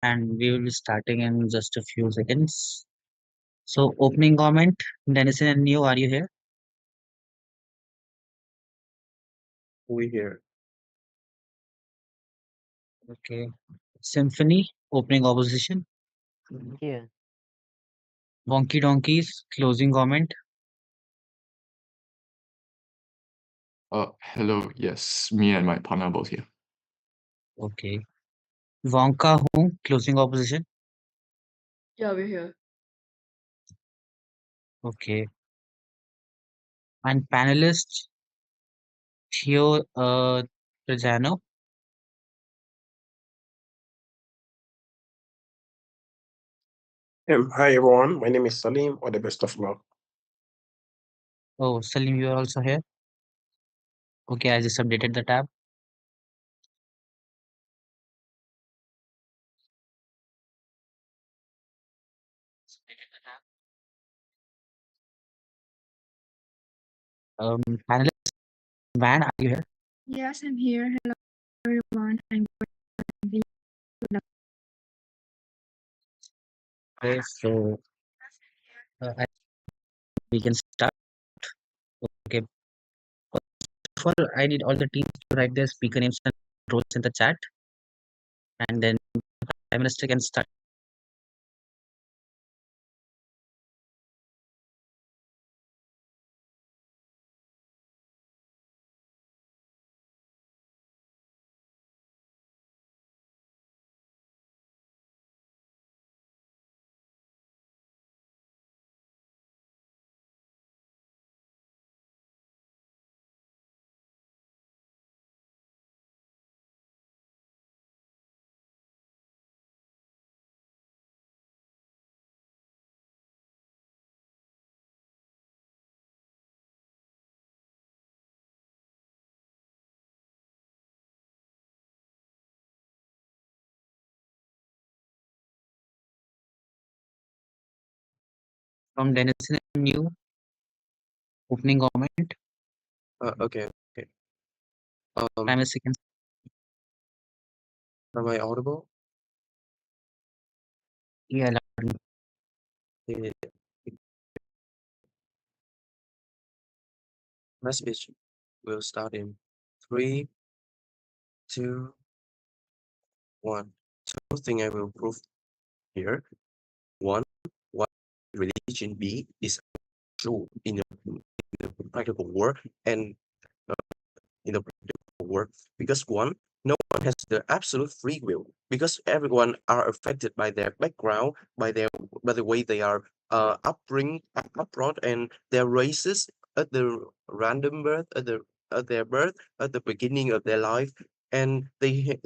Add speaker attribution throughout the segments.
Speaker 1: and we will be starting in just a few seconds. So, opening comment, Denison NEU, are you here?
Speaker 2: We here.
Speaker 1: Okay. Symphony, opening opposition.
Speaker 3: Here.
Speaker 1: Wonkey Donkeys, closing comment.
Speaker 4: Hello. Yes, me and my partner are both here.
Speaker 1: Okay. Wang Kah Hoong, closing opposition.
Speaker 5: Yeah, we're here.
Speaker 1: Okay. And panelists, Theo Trajano.
Speaker 2: Hi everyone, my name is Saleem. All the best of luck.
Speaker 1: Oh, Saleem, you are also here. Okay, I just updated the tab. Panelist Van, are you here?
Speaker 6: Yes, I'm here. Hello, everyone. I'm good.
Speaker 1: Okay, so we can start. Okay. First of all, I need all the teams to write their speaker names and roles in the chat, and then Prime Minister can start. From Denison NEU, opening comment.
Speaker 2: Okay.
Speaker 1: Prime Minister can.
Speaker 2: Am I audible?
Speaker 1: Yeah,
Speaker 2: The message will start in 3, 2, 1. Two things I will prove here. One, what religion be is true in the practical world and in the practical world because one, no one has the absolute free will because everyone are affected by their background, by the way they are abroad and their races at the random birth at their birth at the beginning of their life, and they have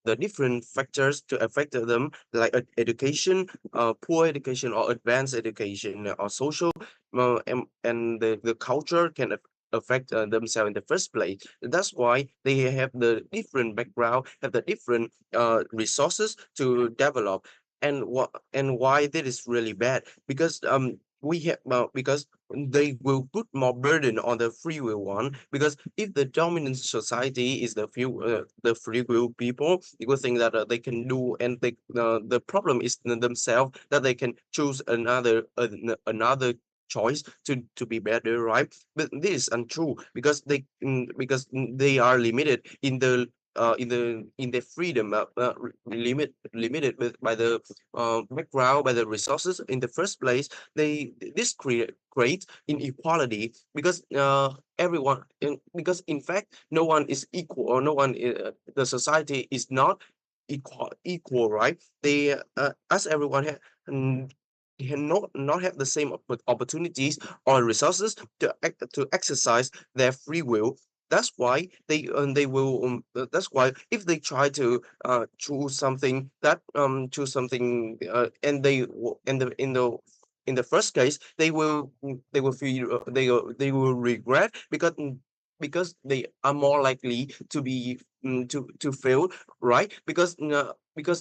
Speaker 2: the different factors to affect them like education, poor education or advanced education or social, and the culture can affect themselves in the first place. That's why they have the different background, have the different resources to develop. And why that is really bad because we have because they will put more burden on the free will one, because if the dominant society is the free will people, you will think that they can do, and the problem is themselves that they can choose another choice to be better, right? But this is untrue because they are limited in the freedom, limited by the background, by the resources in the first place. This create inequality because because in fact no one is equal, or no one the society is not equal, right? They as everyone not have the same opportunities or resources to exercise their free will. That's why they will that's why if they try to choose something, and in the first case they will feel they will regret because they are more likely to be to fail, right? Because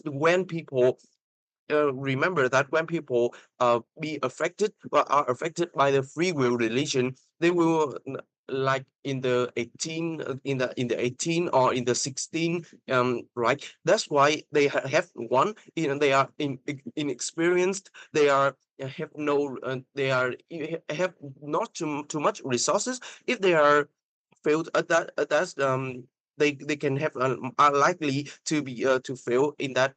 Speaker 2: when people remember that when people be affected or are affected by the free will religion, they will like in the 18 in the 18 or in the 16, right? That's why they have one, they are inexperienced, they are have no they are have not too much resources. If they are failed at that, that's they can have are likely to be to fail in that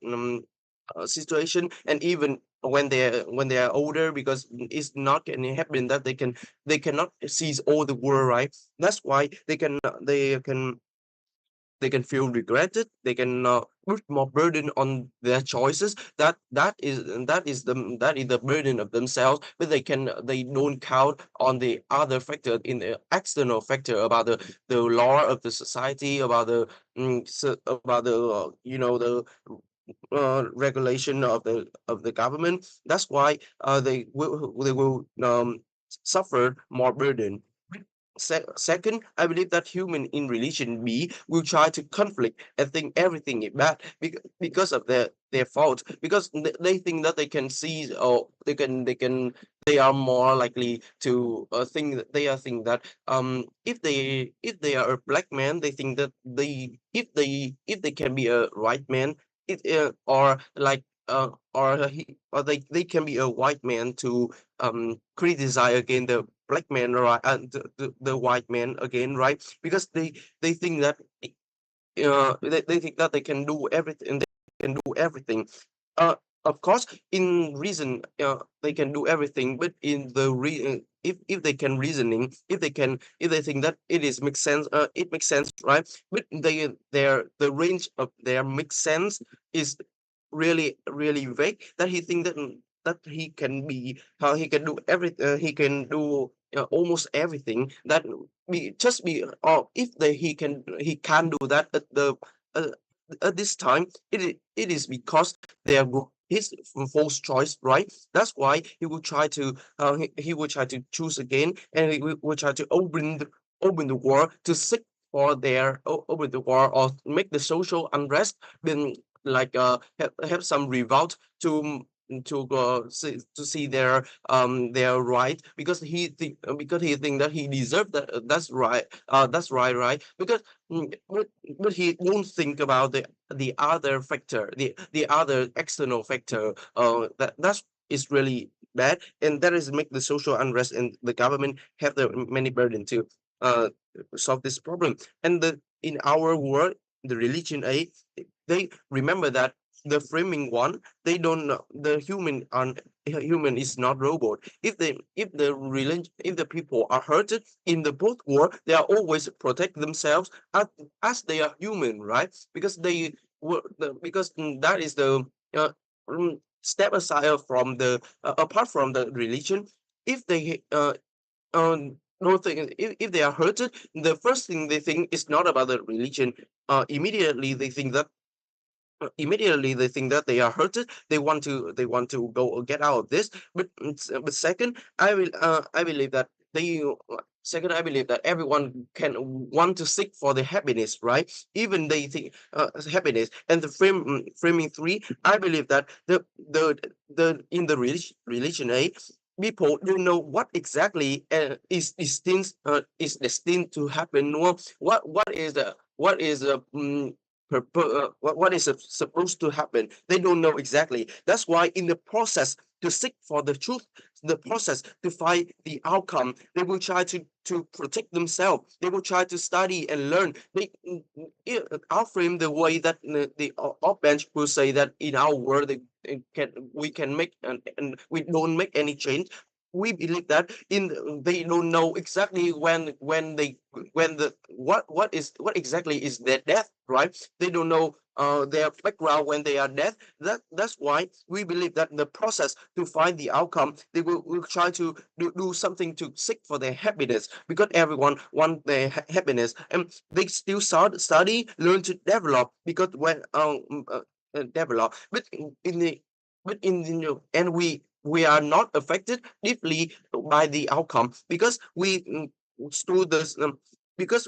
Speaker 2: situation. And even when they are older, because it's not going to happen that they cannot seize all the world, right? That's why they can feel regretted, they can put more burden on their choices. That is the burden of themselves, but they don't count on the other factor, in the external factor, about the law of the society, about about the regulation of the government. That's why they will suffer more burden. Second, I believe that human in religion B will try to conflict and think everything is bad, because of their fault, because they think that they can see, or they are more likely to think that they are think that if they are a black man, they think that if they can be a white man, or like they can be a white man to criticize again the black man, right? And the white man again, right? Because they think that they think that they can do everything, uh of course, in reason, they can do everything, but in the if they can reasoning, if they think that it is makes sense, it makes sense, right? But the range of their makes sense is really vague, that he think that he can be, how he can do everything, he can do almost everything, that be just be, or if he can do that at the uh, at this time, it is because they are his false choice, right? That's why he will try to he will try to choose again, and will try to open the war to seek for their open the war, or make the social unrest, then like have some revolt to see their right, because because he think that he deserved that, that's right, because but he won't think about the other factor, the other external factor, that's is really bad, and that is make the social unrest, and the government have the many burden to uh solve this problem. And in our world, the religion A, they remember that the framing one, they don't know the human is not robot. If the people are hurted in the both war, they are always protect themselves as they are human, right? Because because that is the step aside from the apart from the religion. If they no thing, if they are hurted, the first thing they think is not about the religion. Immediately they think that they are hurted, they want to go get out of this. But second, I believe that second, I believe that everyone can want to seek for the happiness, right? Even they think happiness. And the framing three, I believe that the in the religion A, people don't know what exactly is destined to happen. What is what is supposed to happen. They don't know exactly. That's why in the process to seek for the truth, the process to find the outcome, they will try to protect themselves. They will try to study and learn. I'll frame the way that the off bench will say that in our world we can make, and we don't make any change. We believe that they don't know exactly what exactly is their death, right? They don't know their background when they are dead. That's why we believe that the process to find the outcome, they will try to do something to seek for their happiness, because everyone want their happiness, and they still study, learn to develop, because when develop. But in the and we are not affected deeply by the outcome, because we through this because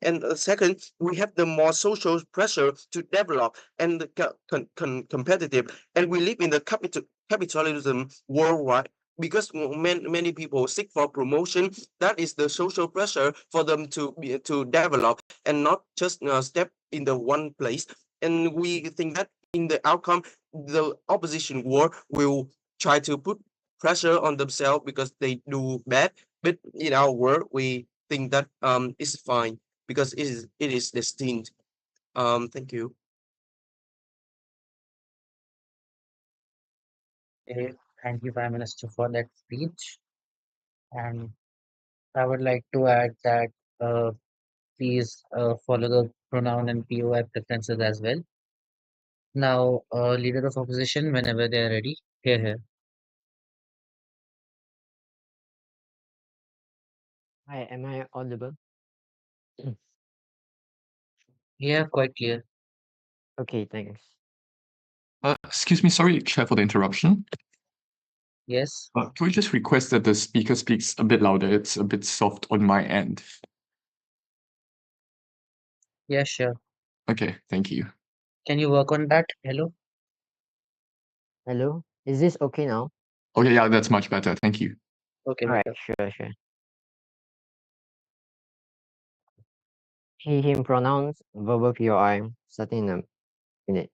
Speaker 2: and second, we have the more social pressure to develop, and the competitive, and we live in the capitalism worldwide, because many people seek for promotion. That is the social pressure for them to develop and not just step in the one place. And we think that in the outcome, the opposition war will try to put pressure on themselves because they do bad. But in our world, we think that it's fine because it is destined. Thank you.
Speaker 1: Okay, thank you, Prime Minister, for that speech. And I would like to add that please follow the pronoun and POI preferences as well. Now, leader of opposition, whenever they are ready, here.
Speaker 3: Hi, am I audible?
Speaker 1: Yeah, quite clear.
Speaker 3: Okay, thanks.
Speaker 4: Excuse me, sorry, Chair, for the interruption.
Speaker 1: Yes.
Speaker 4: Can we just request that the speaker speaks a bit louder? It's a bit soft on my end.
Speaker 1: Yeah, sure.
Speaker 4: Okay, thank you.
Speaker 1: Can you work on that? Hello?
Speaker 3: Hello? Is this okay now?
Speaker 4: Okay, yeah, that's much better. Thank you.
Speaker 1: Okay,
Speaker 3: Alright,
Speaker 1: better.
Speaker 3: sure. He, him pronouns, verbal POI, starting in a minute.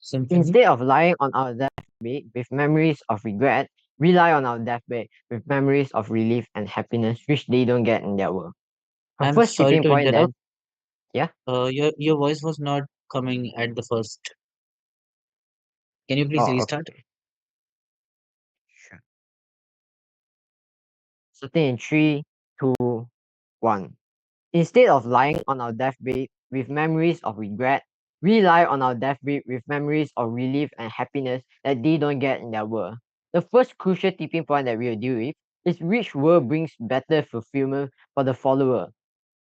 Speaker 1: Symphony?
Speaker 3: Instead of lying on our deathbed with memories of regret, we lie on our deathbed with memories of relief and happiness which they don't get in their world. Our
Speaker 1: I'm
Speaker 3: first
Speaker 1: sorry
Speaker 3: tipping
Speaker 1: to
Speaker 3: point
Speaker 1: interrupt.
Speaker 3: then, yeah?
Speaker 1: Your voice was not coming at the first. Can you please
Speaker 3: Oh,
Speaker 1: restart?
Speaker 3: okay. Sure. Starting in 3, 2, 1. Instead of lying on our deathbed with memories of regret, we lie on our deathbed with memories of relief and happiness that they don't get in their world. The first crucial tipping point that we'll deal with is which world brings better fulfillment for the follower.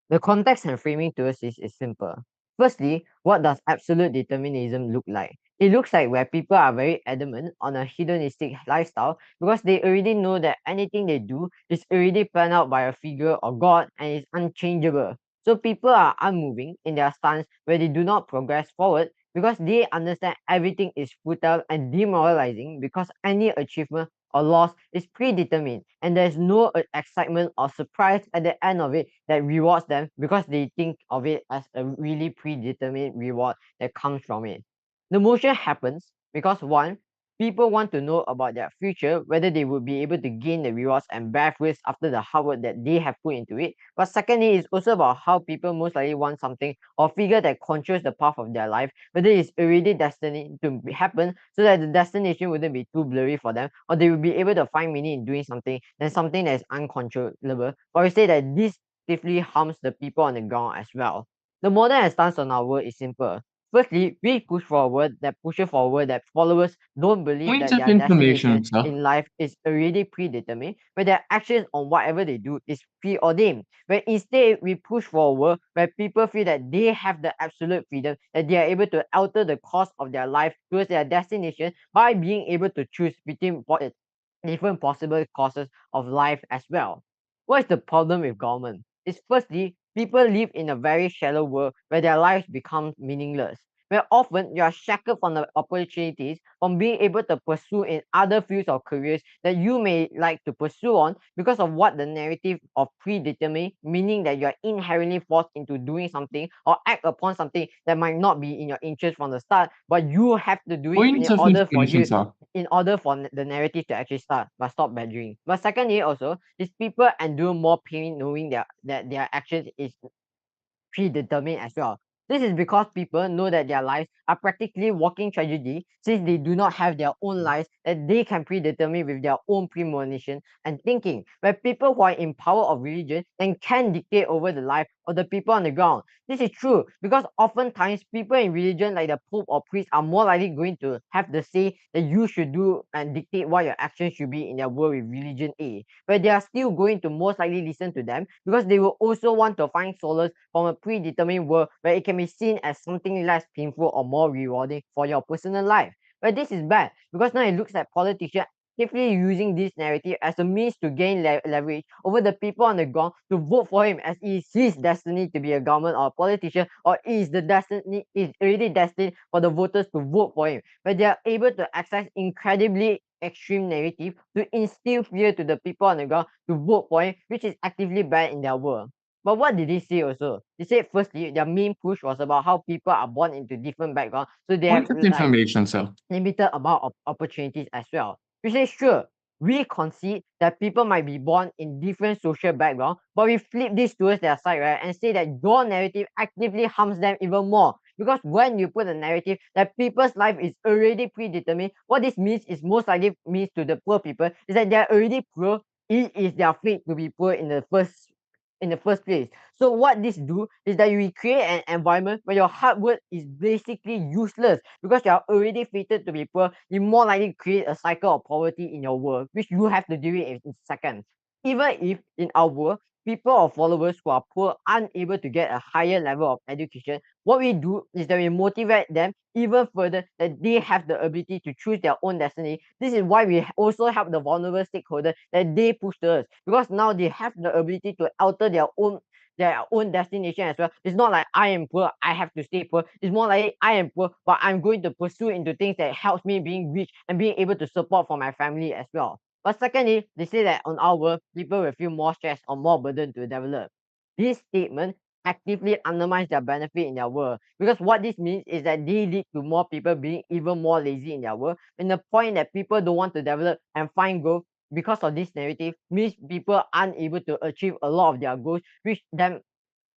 Speaker 3: The context and framing to us is simple. Firstly, what does absolute determinism look like? It looks like where people are very adamant on a hedonistic lifestyle because they already know that anything they do is already planned out by a figure or God and is unchangeable. So people are unmoving in their stance where they do not progress forward because they understand everything is futile and demoralizing because any achievement or loss is predetermined and there's no excitement or surprise at the end of it that rewards them because they think of it as a really predetermined reward that comes from it. The motion happens because one, people want to know about their future, whether they will be able to gain the rewards and bear fruits after the hard work that they have put into it. But secondly, it's also about how people most likely want something or figure that controls the path of their life, whether it's already destined to happen so that the destination wouldn't be too blurry for them, or they will be able to find meaning in doing something than something that is uncontrollable. But we say that this actively harms the people on the ground as well. The modern stance on our world is simple. Firstly, we push forward that pushes forward that followers don't believe
Speaker 4: Point
Speaker 3: that
Speaker 4: of
Speaker 3: their destination
Speaker 4: information, sir.
Speaker 3: in life is already predetermined, but their actions on whatever they do is preordained. Where instead we push forward where people feel that they have the absolute freedom, that they are able to alter the course of their life towards their destination by being able to choose between different possible courses of life as well. What is the problem with government? Is firstly, people live in a very shallow world where their lives become meaningless. Where often you are shackled from the opportunities from being able to pursue in other fields or careers that you may like to pursue on because of what the narrative of predetermined, meaning that you are inherently forced into doing something or act upon something that might not be in your interest from the start, but you have to do it
Speaker 4: Point of information, sir.
Speaker 3: in order for the narrative to actually start, but stop badgering. But secondly, also, is people endure more pain knowing that their actions is predetermined as well. This is because people know that their lives are practically walking tragedy since they do not have their own lives that they can predetermine with their own premonition and thinking. Where people who are in power of religion and can dictate over the life of the people on the ground. This is true because oftentimes people in religion like the Pope or priest are more likely going to have the say that you should do and dictate what your actions should be in their world with religion A. But they are still going to most likely listen to them because they will also want to find solace from a predetermined world where it can be seen as something less painful or more rewarding for your personal life. But this is bad because now it looks like politicians actively using this narrative as a means to gain leverage over the people on the ground to vote for him as it is his destiny to be a government or a politician, or is already destined for the voters to vote for him. But they are able to access incredibly extreme narrative to instill fear to the people on the ground to vote for him, which is actively bad in their world. But what did they say also? They said firstly, their main push was about how people are born into different backgrounds, so they have
Speaker 4: Point of
Speaker 3: like
Speaker 4: information, sir.
Speaker 3: limited amount of opportunities as well. We say sure, we concede that people might be born in different social backgrounds, but we flip this towards their side, right, and say that your narrative actively harms them even more. Because when you put a narrative that people's life is already predetermined, what this means is most likely means to the poor people is that they're already poor. It is their fate to be poor in the first place. So what this do is that you create an environment where your hard work is basically useless because you are already fated to be poor. You more likely create a cycle of poverty in your world, which you have to deal with in seconds. Even if in our world, people or followers who are poor unable to get a higher level of education, what we do is that we motivate them even further that they have the ability to choose their own destiny. This is why we also help the vulnerable stakeholder that they push to us because now they have the ability to alter their own destination as well. It's not like I am poor, I have to stay poor. It's more like I am poor, but I'm going to pursue into things that helps me being rich and being able to support for my family as well. But secondly, they say that on our world, people will feel more stress or more burden to develop. This statement actively undermines their benefit in their world because what this means is that they lead to more people being even more lazy in their world. And the point that people don't want to develop and find growth because of this narrative means people unable to achieve a lot of their goals, which then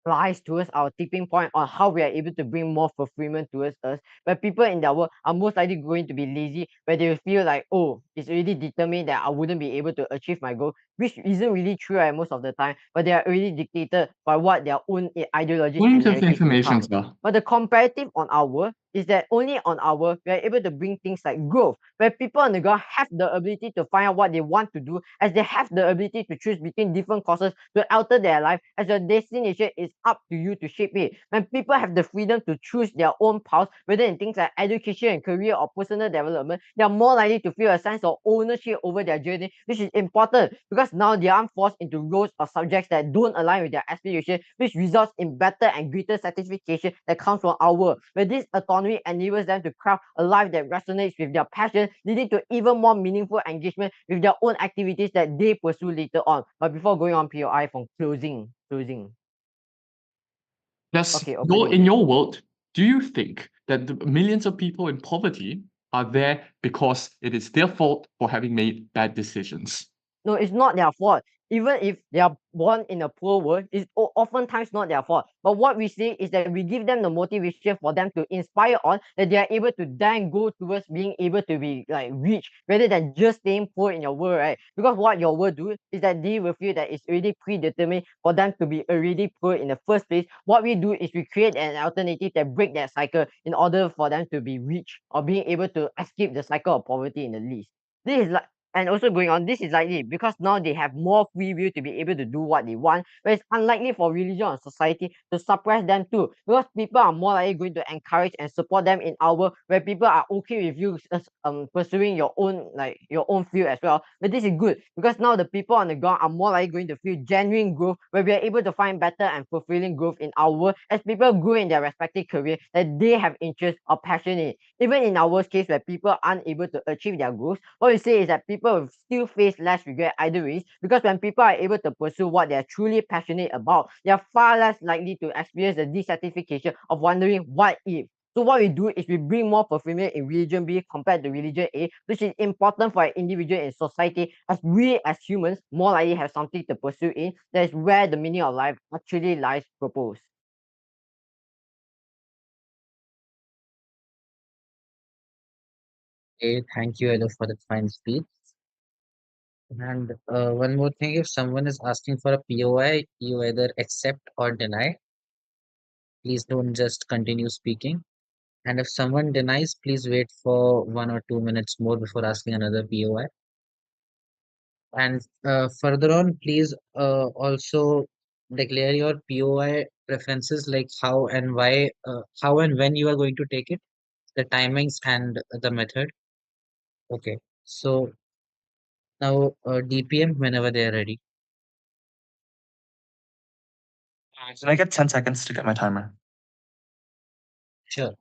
Speaker 3: lies towards our tipping point on how we are able to bring more fulfillment towards us. Where people in their work are most likely going to be lazy, where they will feel like, oh, it's already determined that I wouldn't be able to achieve my goal, which isn't really true at most of the time, but they are already dictated by what their own ideologies and
Speaker 4: Point of
Speaker 3: narratives
Speaker 4: information,
Speaker 3: become.
Speaker 4: sir.
Speaker 3: But the comparative on our world is that only on our world we are able to bring things like growth, where people on the ground have the ability to find out what they want to do, as they have the ability to choose between different courses to alter their life, as your destination is up to you to shape it. When people have the freedom to choose their own path, whether in things like education and career or personal development, they are more likely to feel a sense of ownership over their journey, which is important because now they aren't forced into roles or subjects that don't align with their aspiration, which results in better and greater satisfaction that comes from our work, where this autonomy enables them to craft a life that resonates with their passion, leading to even more meaningful engagement with their own activities that they pursue later on. But before going on, POI from closing.
Speaker 4: Does
Speaker 3: Okay,
Speaker 4: in
Speaker 3: opening.
Speaker 4: your world, do you think that the millions of people in poverty are there because it is their fault for having made bad decisions?
Speaker 3: No, it's not their fault. Even if they are born in a poor world, it's oftentimes not their fault. But what we say is that we give them the motivation for them to inspire on that they are able to then go towards being able to be like rich rather than just staying poor in your world, right? Because what your world do is that they will feel that it's already predetermined for them to be already poor in the first place. What we do is we create an alternative that break that cycle in order for them to be rich or being able to escape the cycle of poverty in the least. This is like and also going on, this is likely because now they have more free will to be able to do what they want, but it's unlikely for religion or society to suppress them too, because people are more likely going to encourage and support them in our where people are okay with you pursuing your own your own field as well. But this is good because now the people on the ground are more likely going to feel genuine growth where we are able to find better and fulfilling growth in our work as people grow in their respective career that they have interest or passion in. Even in our worst case where people are unable to achieve their goals, what we say is that people will still face less regret either ways because when people are able to pursue what they are truly passionate about, they are far less likely to experience the dissatisfaction of wondering what if. So what we do is we bring more fulfillment in religion B compared to religion A, which is important for an individual in society as we as humans more likely have something to pursue in. That is where the meaning of life actually lies proposed.
Speaker 1: Okay, thank you, Ella, for the fine speech. And one more thing, if someone is asking for a POI, you either accept or deny. Please don't just continue speaking. And if someone denies, please wait for 1 or 2 minutes more before asking another POI. And further on, please also declare your POI preferences, like how and when you are going to take it, the timings and the method. Okay, so now DPM whenever they are ready.
Speaker 7: Can I get 10 seconds to get my timer?
Speaker 1: Sure.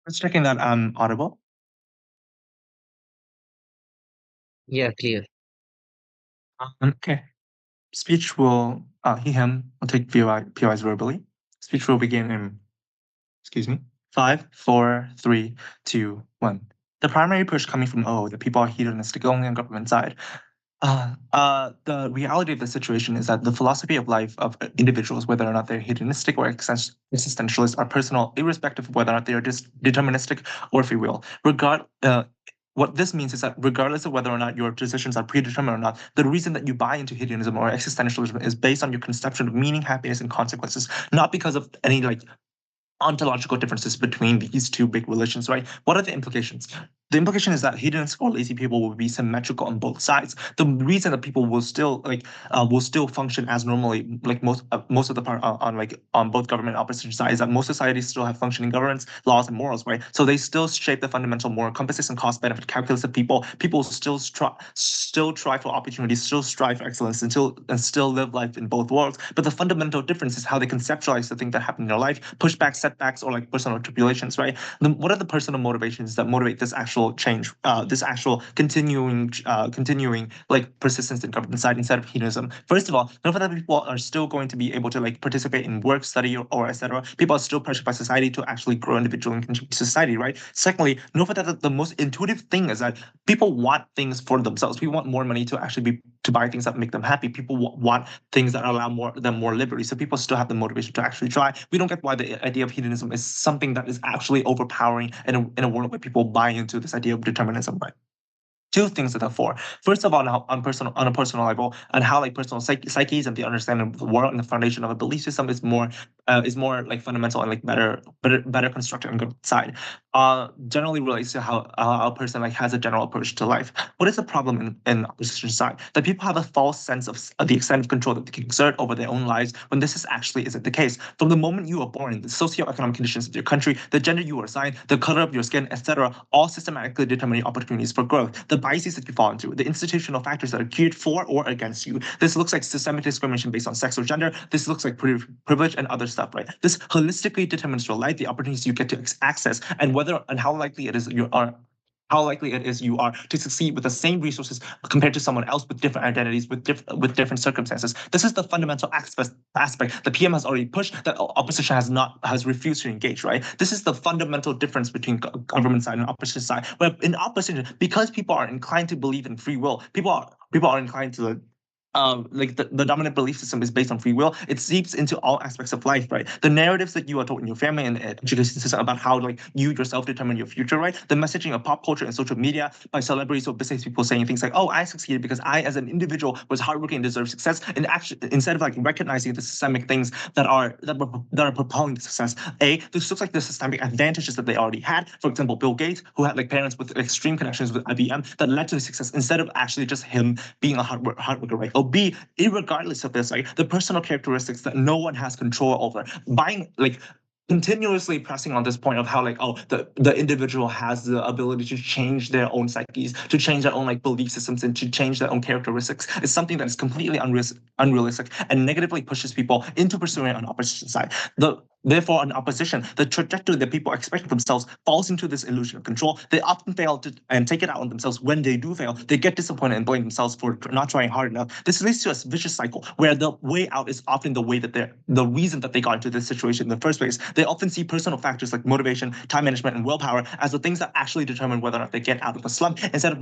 Speaker 7: Just checking that I'm audible.
Speaker 1: Yeah, clear.
Speaker 7: Okay. Speech will, he, him will take POIs verbally. Speech will begin in, excuse me, 5, 4, 3, 2, 1. The primary push coming from O, the people are hedonistic only on government side. The reality of the situation is that the philosophy of life of individuals, whether or not they're hedonistic or existentialist, are personal, irrespective of whether or not they are just deterministic or free will. What this means is that regardless of whether or not your decisions are predetermined or not, the reason that you buy into hedonism or existentialism is based on your conception of meaning, happiness, and consequences, not because of any ontological differences between these two big religions, right? What are the implications? The implication is that hedonists or lazy people will be symmetrical on both sides. The reason that people will still function as normally, like most of the part on both government and opposition sides, that most societies still have functioning governance, laws, and morals, right? So they still shape the fundamental moral compasses and cost benefit calculus of people. People still try for opportunities, still strive for excellence, and still live life in both worlds. But the fundamental difference is how they conceptualize the thing that happened in their life, pushback, setbacks, or like personal tribulations, right? What are the personal motivations that motivate this actual change, this actual continuing like persistence in government side instead of hedonism? First of all, know that people are still going to be able to like participate in work, study, or etc. People are still pressured by society to actually grow individually and contribute to society, right? Secondly, know that the most intuitive thing is that people want things for themselves. We want more money to actually be to buy things that make them happy. People want things that allow more liberty. So people still have the motivation to actually try. We don't get why the idea of hedonism is something that is actually overpowering in a world where people buy into this idea of determinism, right? Two things that are for. First of all, on a personal level, and how like personal psyches and the understanding of the world and the foundation of a belief system is more like fundamental and like better constructed on the side. Generally relates to how a person like has a general approach to life. What is the problem in opposition side? That people have a false sense of the extent of control that they can exert over their own lives when this is actually isn't the case. From the moment you are born, the socioeconomic conditions of your country, the gender you are assigned, the color of your skin, etc., all systematically determine opportunities for growth. The biases that you fall into, the institutional factors that are geared for or against you. This looks like systemic discrimination based on sex or gender. This looks like privilege and other stuff, right? This holistically determines your life, the opportunities you get to access, and whether and how likely it is you are to succeed with the same resources compared to someone else with different identities, with different circumstances. This is the fundamental aspect the PM has already pushed, that opposition has refused to engage, right? This is the fundamental difference between government side and opposition side. Where in opposition, because people are inclined to believe in free will, people are inclined to like the dominant belief system is based on free will. It seeps into all aspects of life, right? The narratives that you are told in your family and education system about how like you yourself determine your future, right? The messaging of pop culture and social media by celebrities or business people saying things like, "Oh, I succeeded because I, as an individual, was hardworking and deserved success," and actually instead of like recognizing the systemic things that are propelling the success. This looks like the systemic advantages that they already had. For example, Bill Gates, who had like parents with extreme connections with IBM, that led to his success instead of actually just him being a hard worker, right? B, irregardless of this, like the personal characteristics that no one has control over. Buying like continuously pressing on this point of how like, oh, the individual has the ability to change their own psyches, to change their own like belief systems, and to change their own characteristics is something that is completely unrealistic and negatively pushes people into pursuing an opposition side. Therefore, in opposition, the trajectory that people expect of themselves falls into this illusion of control. They often fail to and take it out on themselves. When they do fail, they get disappointed and blame themselves for not trying hard enough. This leads to a vicious cycle where the way out is often the way that the reason that they got into this situation in the first place. They often see personal factors like motivation, time management, and willpower as the things that actually determine whether or not they get out of a slump instead of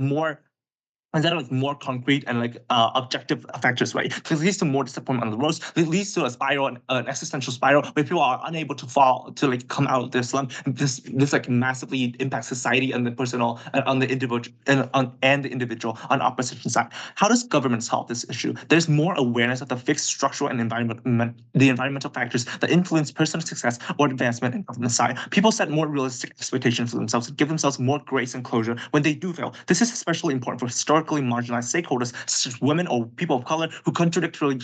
Speaker 7: like more concrete and like objective factors, right? It leads to more disappointment on the road. It leads to a spiral, an existential spiral where people are unable to like come out of their slump. This like massively impacts society and the personal and on the individual and the individual on opposition side. How does government solve this issue? There's more awareness of the fixed structural and environmental factors that influence personal success or advancement in government side. People set more realistic expectations for themselves and give themselves more grace and closure when they do fail. This is especially important for historically marginalized stakeholders such as women or people of color who contradictorily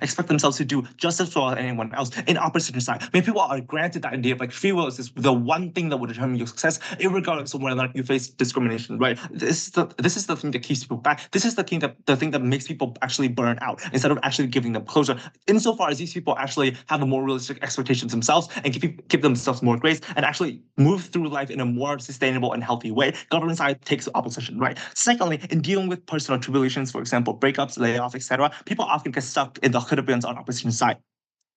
Speaker 7: expect themselves to do just as well as anyone else in opposition side. When people are granted that idea of like free will is the one thing that will determine your success, regardless of whether or not you face discrimination, right? This is the thing that keeps people back. This is the thing that makes people actually burn out instead of actually giving them closure. Insofar as these people actually have a more realistic expectations themselves and give themselves more grace and actually move through life in a more sustainable and healthy way, government side takes opposition, right? Secondly, in dealing with personal tribulations, for example, breakups, layoffs, etc., people often get stuck in the could-have-beens on opposition side.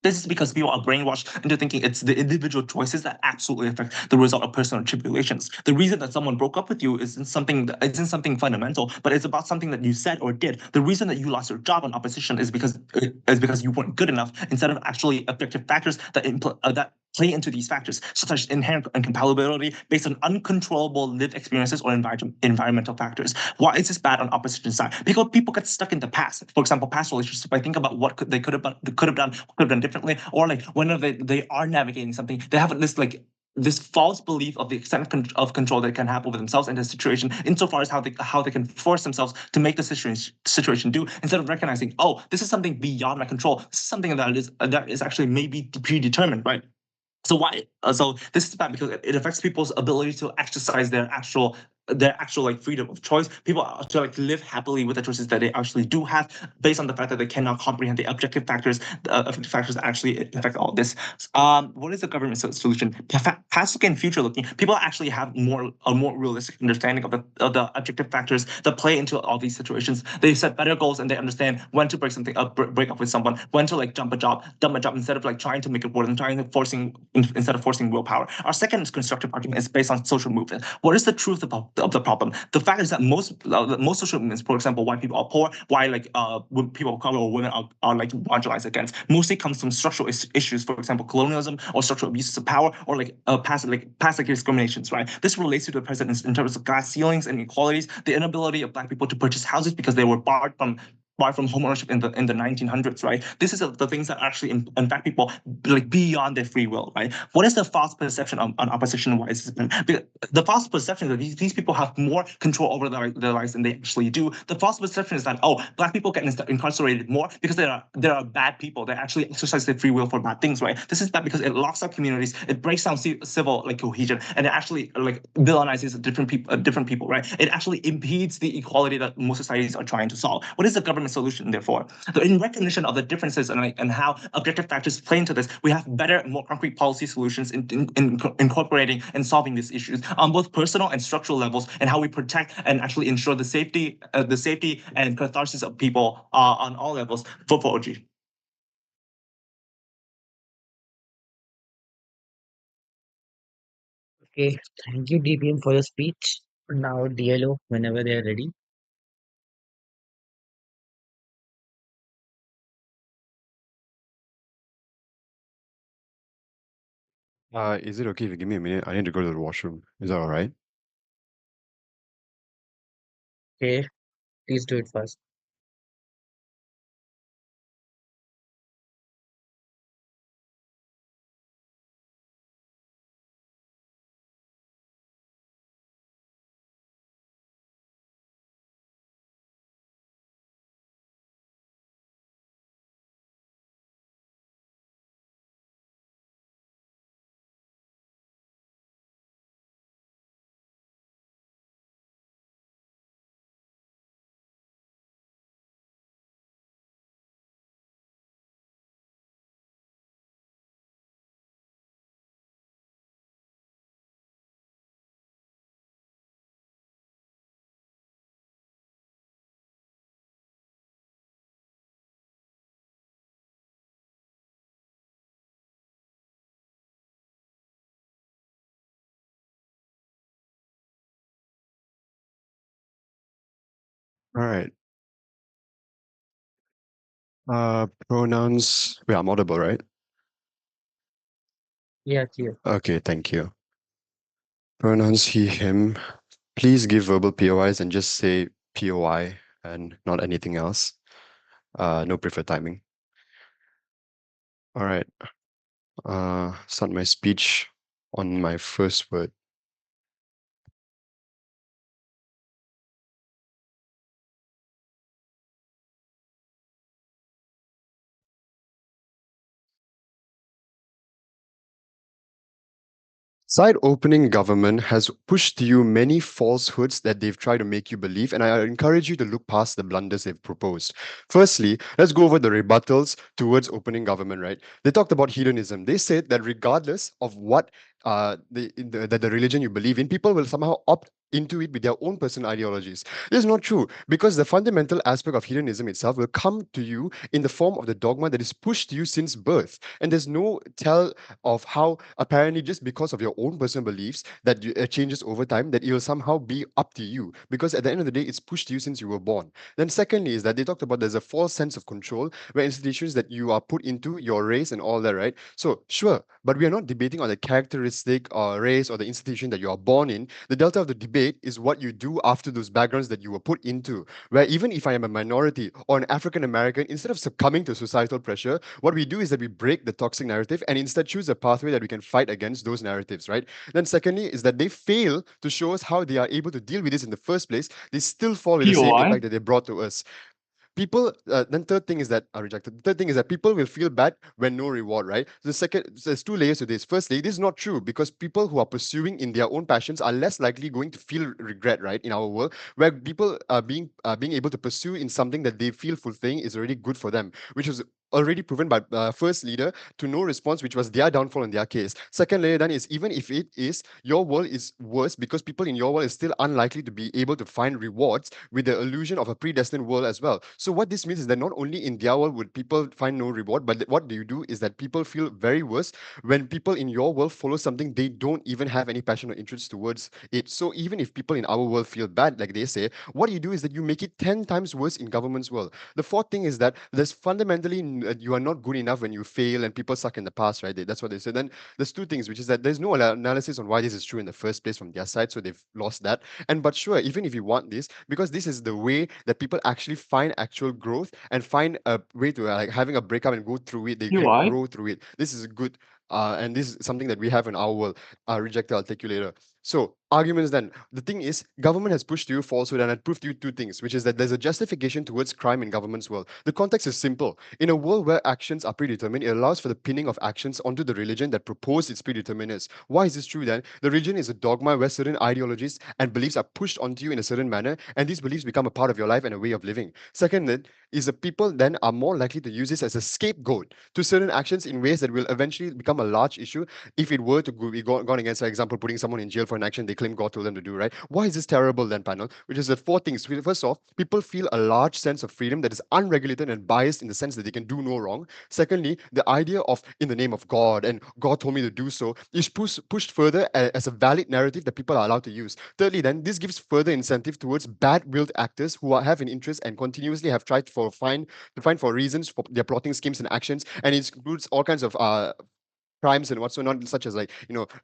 Speaker 7: This is because people are brainwashed into thinking it's the individual choices that absolutely affect the result of personal tribulations. The reason that someone broke up with you isn't something fundamental, but it's about something that you said or did. The reason that you lost your job on opposition is because you weren't good enough instead of actually objective factors that play into these factors, such as inherent incompatibility based on uncontrollable lived experiences or environmental factors. Why is this bad on opposition side? Because people get stuck in the past. For example, past relationships. If I think about what they could have done differently, or like whenever they are navigating something, they have this false belief of the extent of control they can have over themselves and the situation, insofar as how they can force themselves to make the situation do, instead of recognizing, oh, this is something beyond my control. This is something that is actually maybe predetermined, right? So why? So this is bad because it affects people's ability to exercise their actual like freedom of choice. People are to like live happily with the choices that they actually do have, based on the fact that they cannot comprehend the objective factors, that actually affect all this. What is the government solution? Past looking and future looking, people actually have a more realistic understanding of the objective factors that play into all these situations. They set better goals and they understand when to break up with someone, when to like dump a job instead of like trying to make it work and instead of forcing willpower. Our second constructive argument is based on social movement. What is the truth about the problem? The fact is that most social movements, for example, why people are poor, why like people of color or women are like marginalized against, mostly comes from structural issues, for example, colonialism or structural abuses of power, or like past discriminations, right? This relates to the present in terms of glass ceilings and inequalities, the inability of Black people to purchase houses because they were barred from home ownership in the 1900s, right? This is the things that actually impact people like beyond their free will, right? What is the false perception on opposition? Why is the false perception that these people have more control over their lives than they actually do? The false perception is that, oh, Black people get incarcerated more because they are bad people. They actually exercise their free will for bad things, right? This is bad because it locks up communities, it breaks down civil like cohesion, and it actually like villainizes different people, right? It actually impedes the equality that most societies are trying to solve. What is the government solution, therefore? So in recognition of the differences and how objective factors play into this, we have better, more concrete policy solutions in incorporating and solving these issues on both personal and structural levels, and how we protect and actually ensure the safety and catharsis of people on all levels for OG.
Speaker 1: Okay, thank you, DPM, for your speech. Now, DLO, whenever they are ready.
Speaker 8: Is it okay if you give me a minute? I need to go to the washroom. Is that all right?
Speaker 1: Okay, please do it first.
Speaker 8: All right. Pronouns. Wait, I'm audible, right?
Speaker 1: Yes, yes.
Speaker 8: Okay, thank you. Pronouns he, him. Please give verbal POIs and just say POI and not anything else. No preferred timing. All right. Start my speech on my first word. Side-opening government has pushed you many falsehoods that they've tried to make you believe, and I encourage you to look past the blunders they've proposed. Firstly, let's go over the rebuttals towards opening government, right? They talked about hedonism. They said that regardless of what the religion you believe in, people will somehow opt into it with their own personal ideologies. This is not true because the fundamental aspect of hedonism itself will come to you in the form of the dogma that is pushed to you since birth. And there's no tell of how apparently just because of your own personal beliefs that changes over time, that it will somehow be up to you. Because at the end of the day, it's pushed to you since you were born. Then secondly is that they talked about there's a false sense of control where institutions that you are put into, your race and all that, right? So sure, but we are not debating on the characteristic or race or the institution that you are born in. The delta of the debate is what you do after those backgrounds that you were put into, where even if I am a minority or an African American, instead of succumbing to societal pressure, what we do is that we break the toxic narrative and instead choose a pathway that we can fight against those narratives, right? Then secondly is that they fail to show us how they are able to deal with this in the first place. They still fall with the same
Speaker 4: POI.
Speaker 8: impact that they brought to us. People then third thing is that are rejected. The third thing is that people will feel bad when no reward, right? The second, so there's two layers to this. Firstly, this is not true because people who are pursuing in their own passions are less likely going to feel regret, right? In our world, where people are being able to pursue in something that they feel fulfilling is already good for them, which was already proven by first leader to no response, which was their downfall in their case. Second layer then is even if it is your world is worse because people in your world is still unlikely to be able to find rewards with the illusion of a predestined world as well. So what this means is that not only in their world would people find no reward, but what do you do is that people feel very worse when people in your world follow something they don't even have any passion or interest towards it. So even if people in our world feel bad, like they say, what you do is that you make it 10 times worse in government's world. The fourth thing is that there's fundamentally you are not good enough when you fail and people suck in the past, right? That's what they said. Then there's two things, which is that there's no analysis on why this is true in the first place from their side, so they've lost that. And but sure, even if you want this, because this is the way that people actually find actual growth and find a way to like having a breakup and go through it, they can
Speaker 4: POI.
Speaker 8: grow through it. This is good. And this is something that we have in our world. Rejected, I'll take you later. So arguments then. The thing is, government has pushed you falsehood and had proved you two things, which is that there's a justification towards crime in government's world. The context is simple. In a world where actions are predetermined, it allows for the pinning of actions onto the religion that proposed its predeterminers. Why is this true then? The religion is a dogma where certain ideologies and beliefs are pushed onto you in a certain manner, and these beliefs become a part of your life and a way of living. Second, then, is the people then are more likely to use this as a scapegoat to certain actions in ways that will eventually become a large issue if it were to be gone against, for example, putting someone in jail for an action they claim God told them to do, right? Why is this terrible then, panel? Which is the four things. First off, people feel a large sense of freedom that is unregulated and biased in the sense that they can do no wrong. Secondly, the idea of in the name of God and God told me to do so is pushed further as a valid narrative that people are allowed to use. Thirdly, then this gives further incentive towards bad-willed actors who have an interest and continuously have tried to find for reasons for their plotting schemes and actions, and it includes all kinds of crimes and whatsoever, not such as like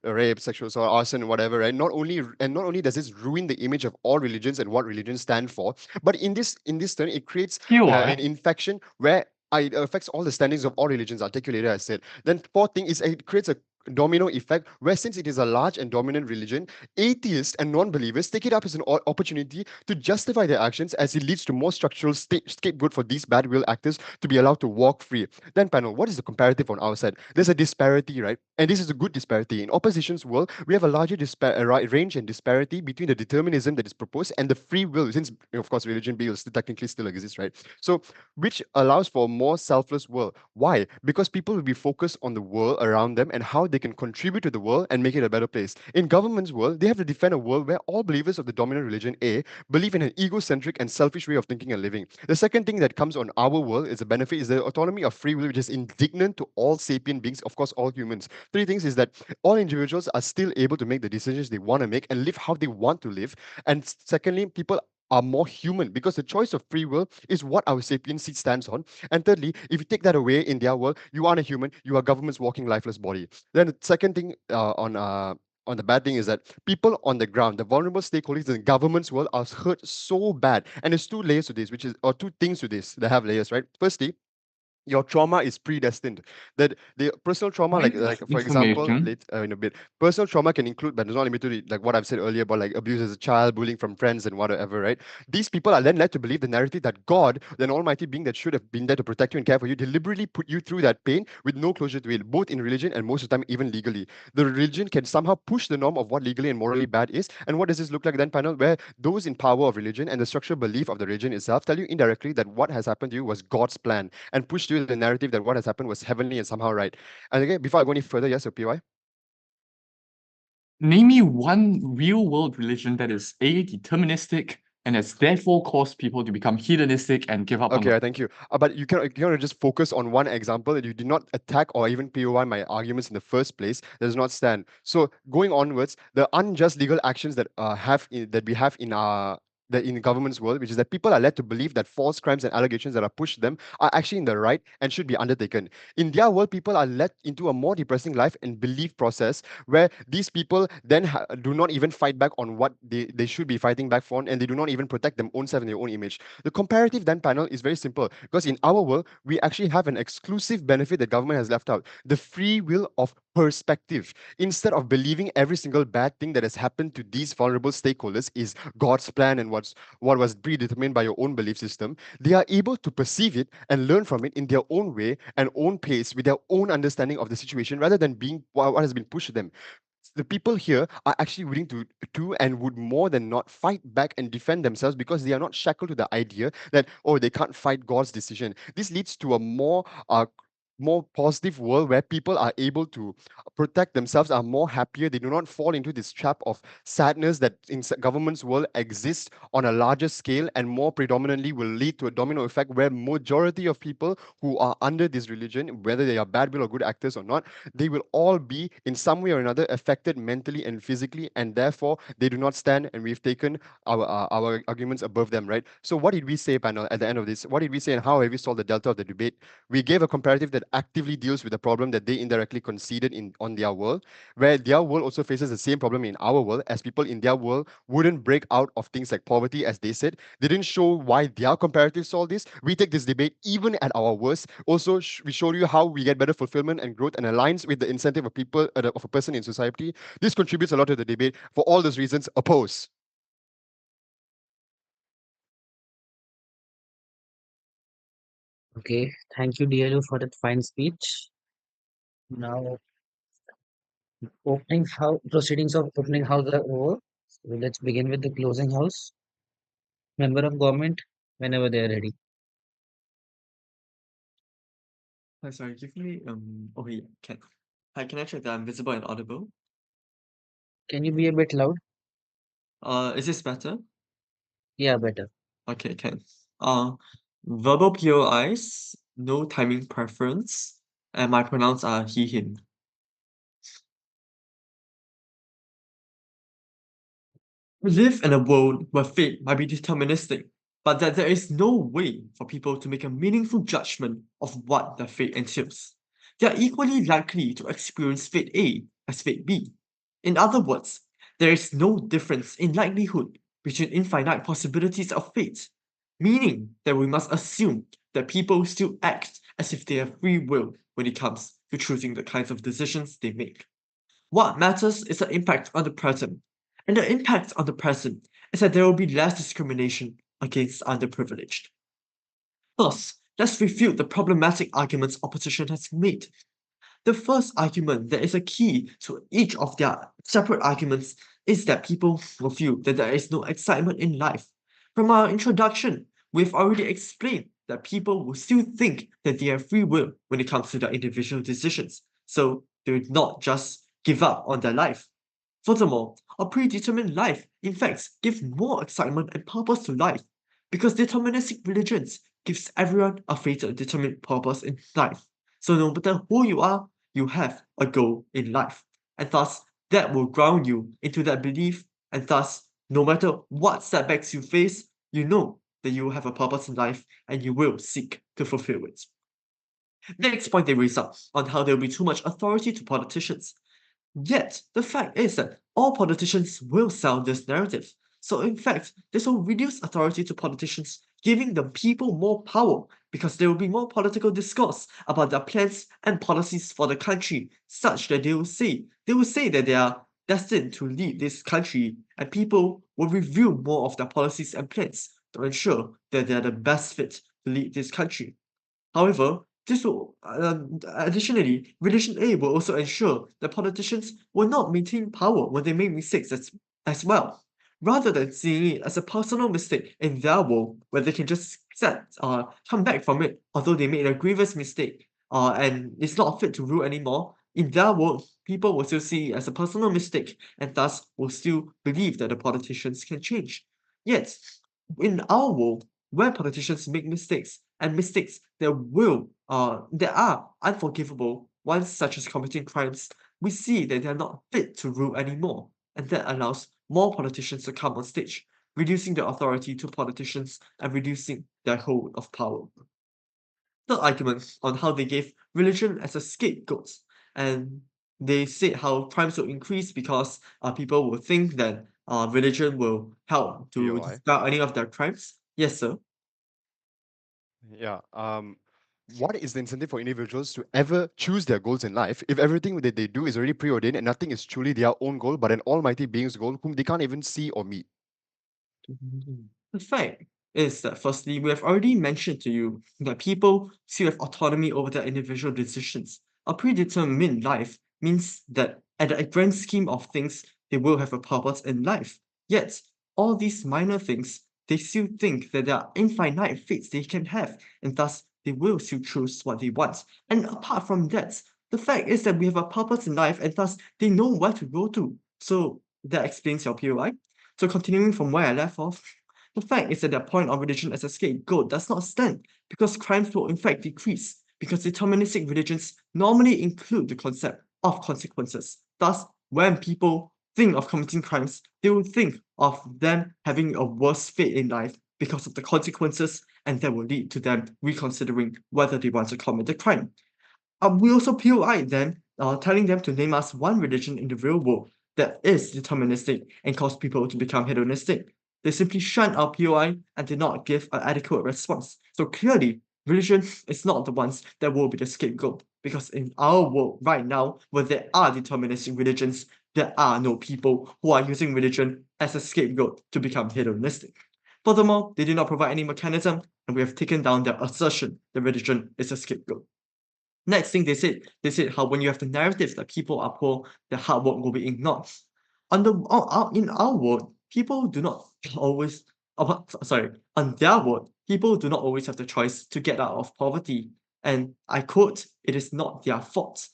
Speaker 8: rape, sexual assault, arson, and whatever. Right? Not only does this ruin the image of all religions and what religions stand for, but in this turn, it creates an
Speaker 4: POI.
Speaker 8: infection where it affects all the standings of all religions. I'll take you later, I said. Then fourth thing is it creates a domino effect where since it is a large and dominant religion, atheists and non-believers take it up as an opportunity to justify their actions as it leads to more structural scapegoat for these bad will actors to be allowed to walk free. Then panel, what is the comparative on our side? There's a disparity, right? And this is a good disparity. In opposition's world, we have a larger range and disparity between the determinism that is proposed and the free will, since of course religion will technically still exists, right? So which allows for a more selfless world. Why? Because people will be focused on the world around them and how they can contribute to the world and make it a better place. In government's world, they have to defend a world where all believers of the dominant religion A believe in an egocentric and selfish way of thinking and living. The second thing that comes on our world is a benefit is the autonomy of free will, which is indignant to all sapient beings, of course, all humans. Three things is that all individuals are still able to make the decisions they want to make and live how they want to live. And secondly, people are more human, because the choice of free will is what our sapiency stands on. And thirdly, if you take that away in their world, you aren't a human, you are government's walking lifeless body. Then the second thing on the bad thing is that people on the ground, the vulnerable stakeholders in the government's world, are hurt so bad. And there's two layers to this, or two things to this that have layers, right? Firstly, your trauma is predestined. That the personal trauma,
Speaker 4: Point
Speaker 8: like
Speaker 4: of
Speaker 8: for example,
Speaker 4: information.
Speaker 8: in a bit, personal trauma can include, but it's not limited to, like what I've said earlier about like abuse as a child, bullying from friends, and whatever. Right? These people are then led to believe the narrative that God, an almighty being that should have been there to protect you and care for you, deliberately put you through that pain with no closure to it, both in religion and most of the time even legally. The religion can somehow push the norm of what legally and morally bad is. And what does this look like then, panel? Where those in power of religion and the structural belief of the religion itself tell you indirectly that what has happened to you was God's plan, and push to you the narrative that what has happened was heavenly and somehow right. And again, before I go any further, yes, PY?
Speaker 4: Name me one real world religion that is A, deterministic, and has therefore caused people to become hedonistic and give up on
Speaker 8: Okay, thank you. But you cannot just focus on one example that you did not attack or even POI my arguments in the first place. That does not stand. So going onwards, the unjust legal actions that that we have in our in the government's world, which is that people are led to believe that false crimes and allegations that are pushed them are actually in the right and should be undertaken. In their world, people are led into a more depressing life and belief process where these people then do not even fight back on what they should be fighting back for, and they do not even protect their own self and their own image. The comparative then panel is very simple, because in our world, we actually have an exclusive benefit that government has left out: the free will of perspective. Instead of believing every single bad thing that has happened to these vulnerable stakeholders is God's plan and what was predetermined by your own belief system, they are able to perceive it and learn from it in their own way and own pace with their own understanding of the situation, rather than being what has been pushed to them. The people here are actually willing to do and would more than not fight back and defend themselves, because they are not shackled to the idea that, oh, they can't fight God's decision. This leads to a more positive world where people are able to protect themselves, are more happier. They do not fall into this trap of sadness that in government's world exists on a larger scale, and more predominantly will lead to a domino effect where majority of people who are under this religion, whether they are bad will or good actors or not, they will all be in some way or another affected mentally and physically, and therefore they do not stand, and we've taken our arguments above them, right? So what did we say, panel, at the end of this? What did we say, and how have we solved the delta of the debate? We gave a comparative that actively deals with the problem that they indirectly conceded in on their world, where their world also faces the same problem in our world, as people in their world wouldn't break out of things like poverty, as they said. They didn't show why their comparative solved this. We take this debate even at our worst. Also, we showed you how we get better fulfillment and growth and aligns with the incentive of people, of a person in society. This contributes a lot to the debate. For all those reasons, oppose.
Speaker 1: Okay, thank you, DLU, for that fine speech. Now, opening house proceedings of opening house are over. So let's begin with the closing house. Member of government, whenever they are ready.
Speaker 9: Hi, sorry, give me oh yeah, can. Hi, can I check that I'm visible and audible?
Speaker 1: Can you be a bit loud?
Speaker 9: Is this better?
Speaker 1: Yeah, better.
Speaker 9: Okay, can. Verbal POIs, no timing preference, and my pronouns are he, him. We live in a world where fate might be deterministic, but that there is no way for people to make a meaningful judgment of what their fate entails. They are equally likely to experience fate A as fate B. In other words, there is no difference in likelihood between infinite possibilities of fate, meaning that we must assume that people still act as if they have free will when it comes to choosing the kinds of decisions they make. What matters is the impact on the present, and the impact on the present is that there will be less discrimination against underprivileged. First, let's refute the problematic arguments opposition has made. The first argument that is a key to each of their separate arguments is that people will feel that there is no excitement in life. From our introduction, we've already explained that people will still think that they have free will when it comes to their individual decisions, so they will not just give up on their life. Furthermore, a predetermined life, in fact, gives more excitement and purpose to life, because deterministic religions gives everyone a fated determined purpose in life. So no matter who you are, you have a goal in life, and thus that will ground you into that belief, and thus no matter what setbacks you face, you know that you have a purpose in life and you will seek to fulfill it. Next point they raise up on how there will be too much authority to politicians. Yet, the fact is that all politicians will sell this narrative. So in fact, this will reduce authority to politicians, giving the people more power because there will be more political discourse about their plans and policies for the country, such that they will say that they are destined to lead this country, and people will review more of their policies and plans to ensure that they are the best fit to lead this country. However, this will additionally, Relation A will also ensure that politicians will not maintain power when they make mistakes as well, rather than seeing it as a personal mistake in their world where they can just come back from it, although they made a grievous mistake and it's not fit to rule anymore. In their world, people will still see it as a personal mistake and thus will still believe that the politicians can change. Yet, in our world, where politicians make mistakes and mistakes that are unforgivable, ones such as committing crimes, we see that they are not fit to rule anymore, and that allows more politicians to come on stage, reducing the authority to politicians and reducing their hold of power. The argument on how they gave religion as a scapegoat, and they said how crimes will increase because people will think that religion will help to
Speaker 8: POI.
Speaker 9: dispel any of their crimes. Yes, sir.
Speaker 8: Yeah. What is the incentive for individuals to ever choose their goals in life if everything that they do is already preordained and nothing is truly their own goal but an almighty being's goal whom they can't even see or meet?
Speaker 9: The fact is that firstly, we have already mentioned to you that people still have autonomy over their individual decisions. A predetermined life means that at the grand scheme of things, they will have a purpose in life. Yet, all these minor things, they still think that there are infinite fates they can have, and thus they will still choose what they want. And apart from that, the fact is that we have a purpose in life, and thus they know where to go to. So that explains your POI. So continuing from where I left off, the fact is that their point of religion as a scapegoat does not stand, because crimes will in fact decrease, because deterministic religions normally include the concept of consequences. Thus, when people think of committing crimes, they will think of them having a worse fate in life because of the consequences, and that will lead to them reconsidering whether they want to commit the crime. We also POI them, telling them to name us one religion in the real world that is deterministic and cause people to become hedonistic. They simply shun our POI and did not give an adequate response. So clearly, religion is not the ones that will be the scapegoat, because in our world right now, where there are deterministic religions, there are no people who are using religion as a scapegoat to become hedonistic. Furthermore, they do not provide any mechanism, and we have taken down their assertion that religion is a scapegoat. Next thing they said how when you have the narrative that people are poor, their hard work will be ignored. In our world, people do not always, on their world, people do not always have the choice to get out of poverty. And I quote, "It is not their fault,"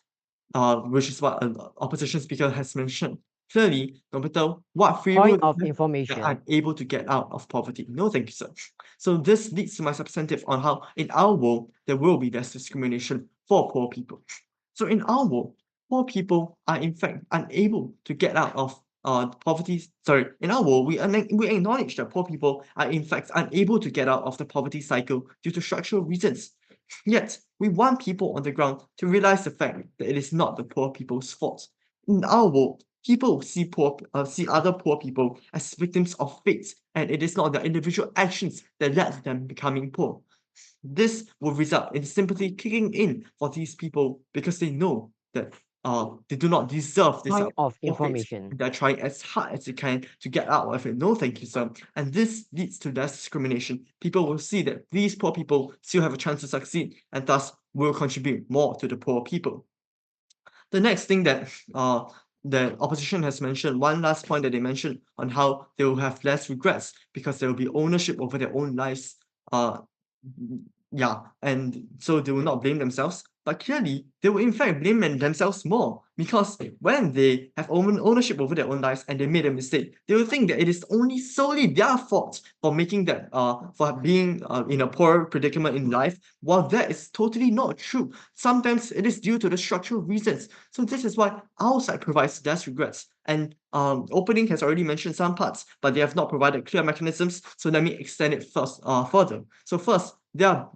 Speaker 9: which is what an opposition speaker has mentioned. Clearly, no matter what free will
Speaker 3: Point
Speaker 9: they
Speaker 3: of
Speaker 9: have, they're
Speaker 3: information.
Speaker 9: unable to get out of poverty. No, thank you, sir. So this leads to my substantive on how in our world there will be less discrimination for poor people. So in our world, poor people are in fact unable to get out of poverty. Sorry, in our world, we acknowledge that poor people are in fact unable to get out of the poverty cycle due to structural reasons. Yet, we want people on the ground to realize the fact that it is not the poor people's fault. In our world, people see other poor people as victims of fate, and it is not their individual actions that led to them becoming poor. This will result in sympathy kicking in for these people because they know that they do not deserve this
Speaker 3: Point of
Speaker 9: fate.
Speaker 3: information.
Speaker 9: They're trying as hard as they can to get out of it. No, thank you, sir. And this leads to less discrimination. People will see that these poor people still have a chance to succeed, and thus will contribute more to the poor people. The next thing that the opposition has mentioned, one last point that they mentioned on how they will have less regrets because there will be ownership over their own lives. Yeah, and so they will not blame themselves. but clearly they will in fact blame themselves more, because when they have ownership over their own lives and they made a mistake, they will think that it is only solely their fault for making that for being in a poor predicament in life, while that is totally not true. Sometimes it is due to the structural reasons. So this is why our side provides less regrets. And opening has already mentioned some parts, but they have not provided clear mechanisms. So let me extend it first further. First, there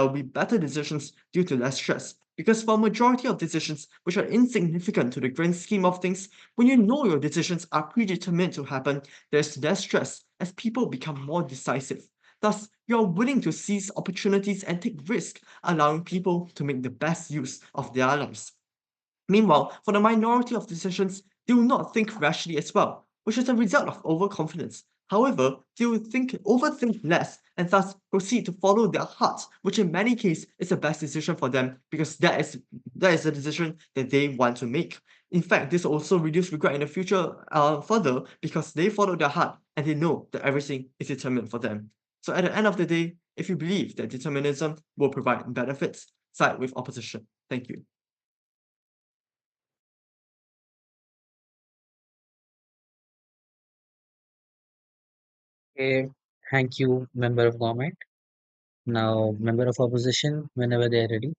Speaker 9: will be better decisions due to less stress. Because for a majority of decisions which are insignificant to the grand scheme of things, when you know your decisions are predetermined to happen, there's less stress as people become more decisive. Thus, you're willing to seize opportunities and take risks, allowing people to make the best use of their lives. Meanwhile, for the minority of decisions, they will not think rationally as well, which is a result of overconfidence. However, they will overthink less and thus proceed to follow their hearts, which in many cases is the best decision for them because that is the decision that they want to make. In fact, this will also reduce regret in the future further because they follow their heart and they know that everything is determined for them. So at the end of the day, if you believe that determinism will provide benefits, side with opposition. Thank you.
Speaker 1: Okay, thank you, member of government. Now, member of opposition, whenever they are ready.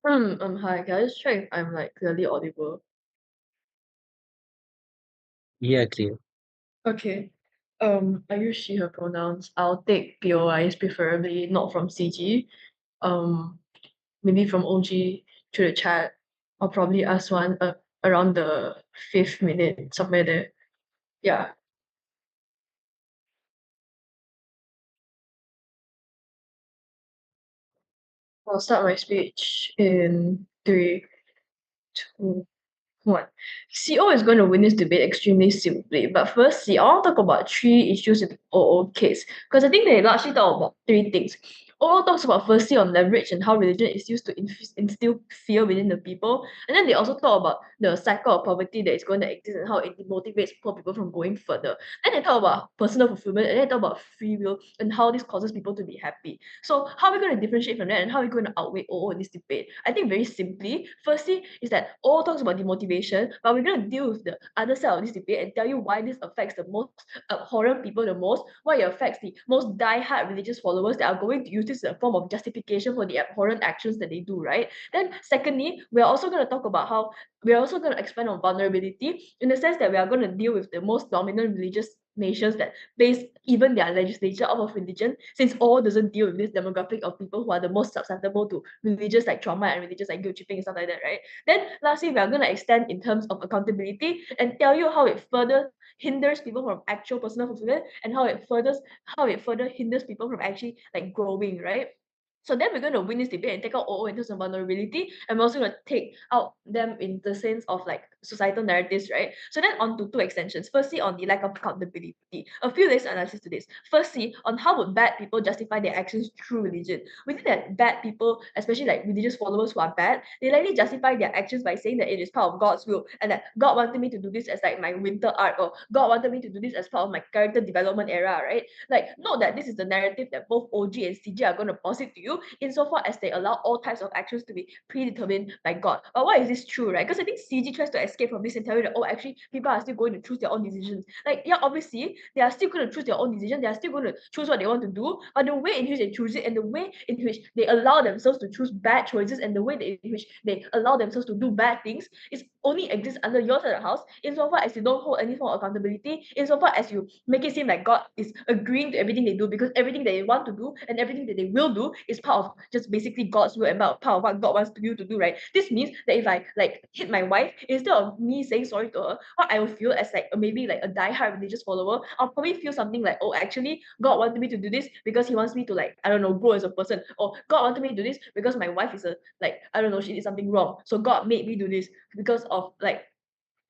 Speaker 5: Hi guys, check if I'm like clearly audible.
Speaker 1: Yeah, clear.
Speaker 5: Okay. I use she, her pronouns. I'll take POIs preferably not from CG. Maybe from OG through the chat. I'll probably ask one around the 5th minute, somewhere there. Yeah. I'll start my speech in 3, 2, 1. CO is going to win this debate extremely simply. But firstly, I want to talk about 3 issues in the OO case. Because I think they largely talk about 3 things. OO talks about firstly on leverage and how religion is used to instill fear within the people. And then they also talk about the cycle of poverty that is going to exist and how it motivates poor people from going further. Then they talk about personal fulfillment and then they talk about free will and how this causes people to be happy. So how are we going to differentiate from that and how are we going to outweigh OO in this debate? I think very simply, firstly, is that OO talks about demotivation, but we're going to deal with the other side of this debate and tell you why this affects the most abhorrent people the most, why it affects the most die-hard religious followers that are going to use this as a form of justification for the abhorrent actions that they do, right? Then secondly, we're also going to talk about how we're also going to expand on vulnerability in the sense that we are going to deal with the most dominant religious nations that base even their legislature off of religion, since all doesn't deal with this demographic of people who are the most susceptible to religious like trauma and religious like guilt tripping and stuff like that, right? Then lastly, we are going to extend in terms of accountability and tell you how it further hinders people from actual personal fulfillment and how it further hinders people from actually like growing, right? So then we're going to win this debate and take out OO in terms of vulnerability, and we're also going to take out them in the sense of like societal narratives, right? So then on to 2 extensions. Firstly, on the lack of accountability. A few layers of analysis to this. Firstly, on how would bad people justify their actions through religion. We think that bad people, especially like religious followers who are bad, they likely justify their actions by saying that it is part of God's will and that God wanted me to do this as like my winter arc, or God wanted me to do this as part of my character development era, right? Like, note that this is the narrative that both OG and CG are going to posit to you insofar as they allow all types of actions to be predetermined by God. But why is this true, right? Because I think CG tries to escape from this and tell you that, oh, actually, people are still going to choose their own decisions. Like, yeah, obviously, they are still going to choose their own decision. They are still going to choose what they want to do. But the way in which they choose it and the way in which they allow themselves to choose bad choices and the way in which they allow themselves to do bad things is only exists under your side of the house insofar as you don't hold any form of accountability, insofar as you make it seem like God is agreeing to everything they do because everything that they want to do and everything that they will do is part of just basically God's will and part of what God wants you to do, right? This means that if I like hit my wife, instead of me saying sorry to her, what I will feel as like maybe like a die-hard religious follower, I'll probably feel something like, oh, actually, God wanted me to do this because He wants me to like, I don't know, grow as a person, or God wanted me to do this because my wife is a like, I don't know, she did something wrong, so God made me do this because of like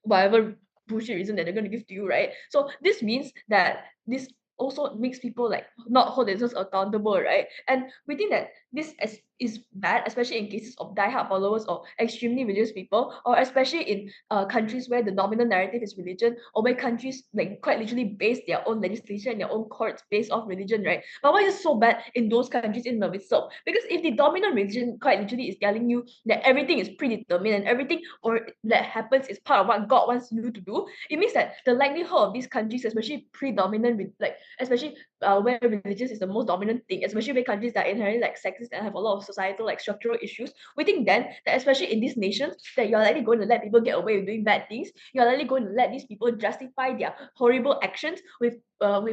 Speaker 5: whatever bullshit reason that they're going to give to you, right? So this means that this also makes people like not hold themselves accountable, right? And we think that this is bad, especially in cases of die-hard followers or extremely religious people, or especially in countries where the dominant narrative is religion, or where countries like quite literally base their own legislation and their own courts based off religion, right? But why is it so bad in those countries in and of itself? Because if the dominant religion quite literally is telling you that everything is predetermined and everything or that happens is part of what God wants you to do, it means that the likelihood of these countries, especially predominant, like especially where religious is the most dominant thing, especially where countries that are inherently like sexist and have a lot of societal like structural issues, we think then that especially in these nations that you're likely going to let people get away with doing bad things. You're likely going to let these people justify their horrible actions with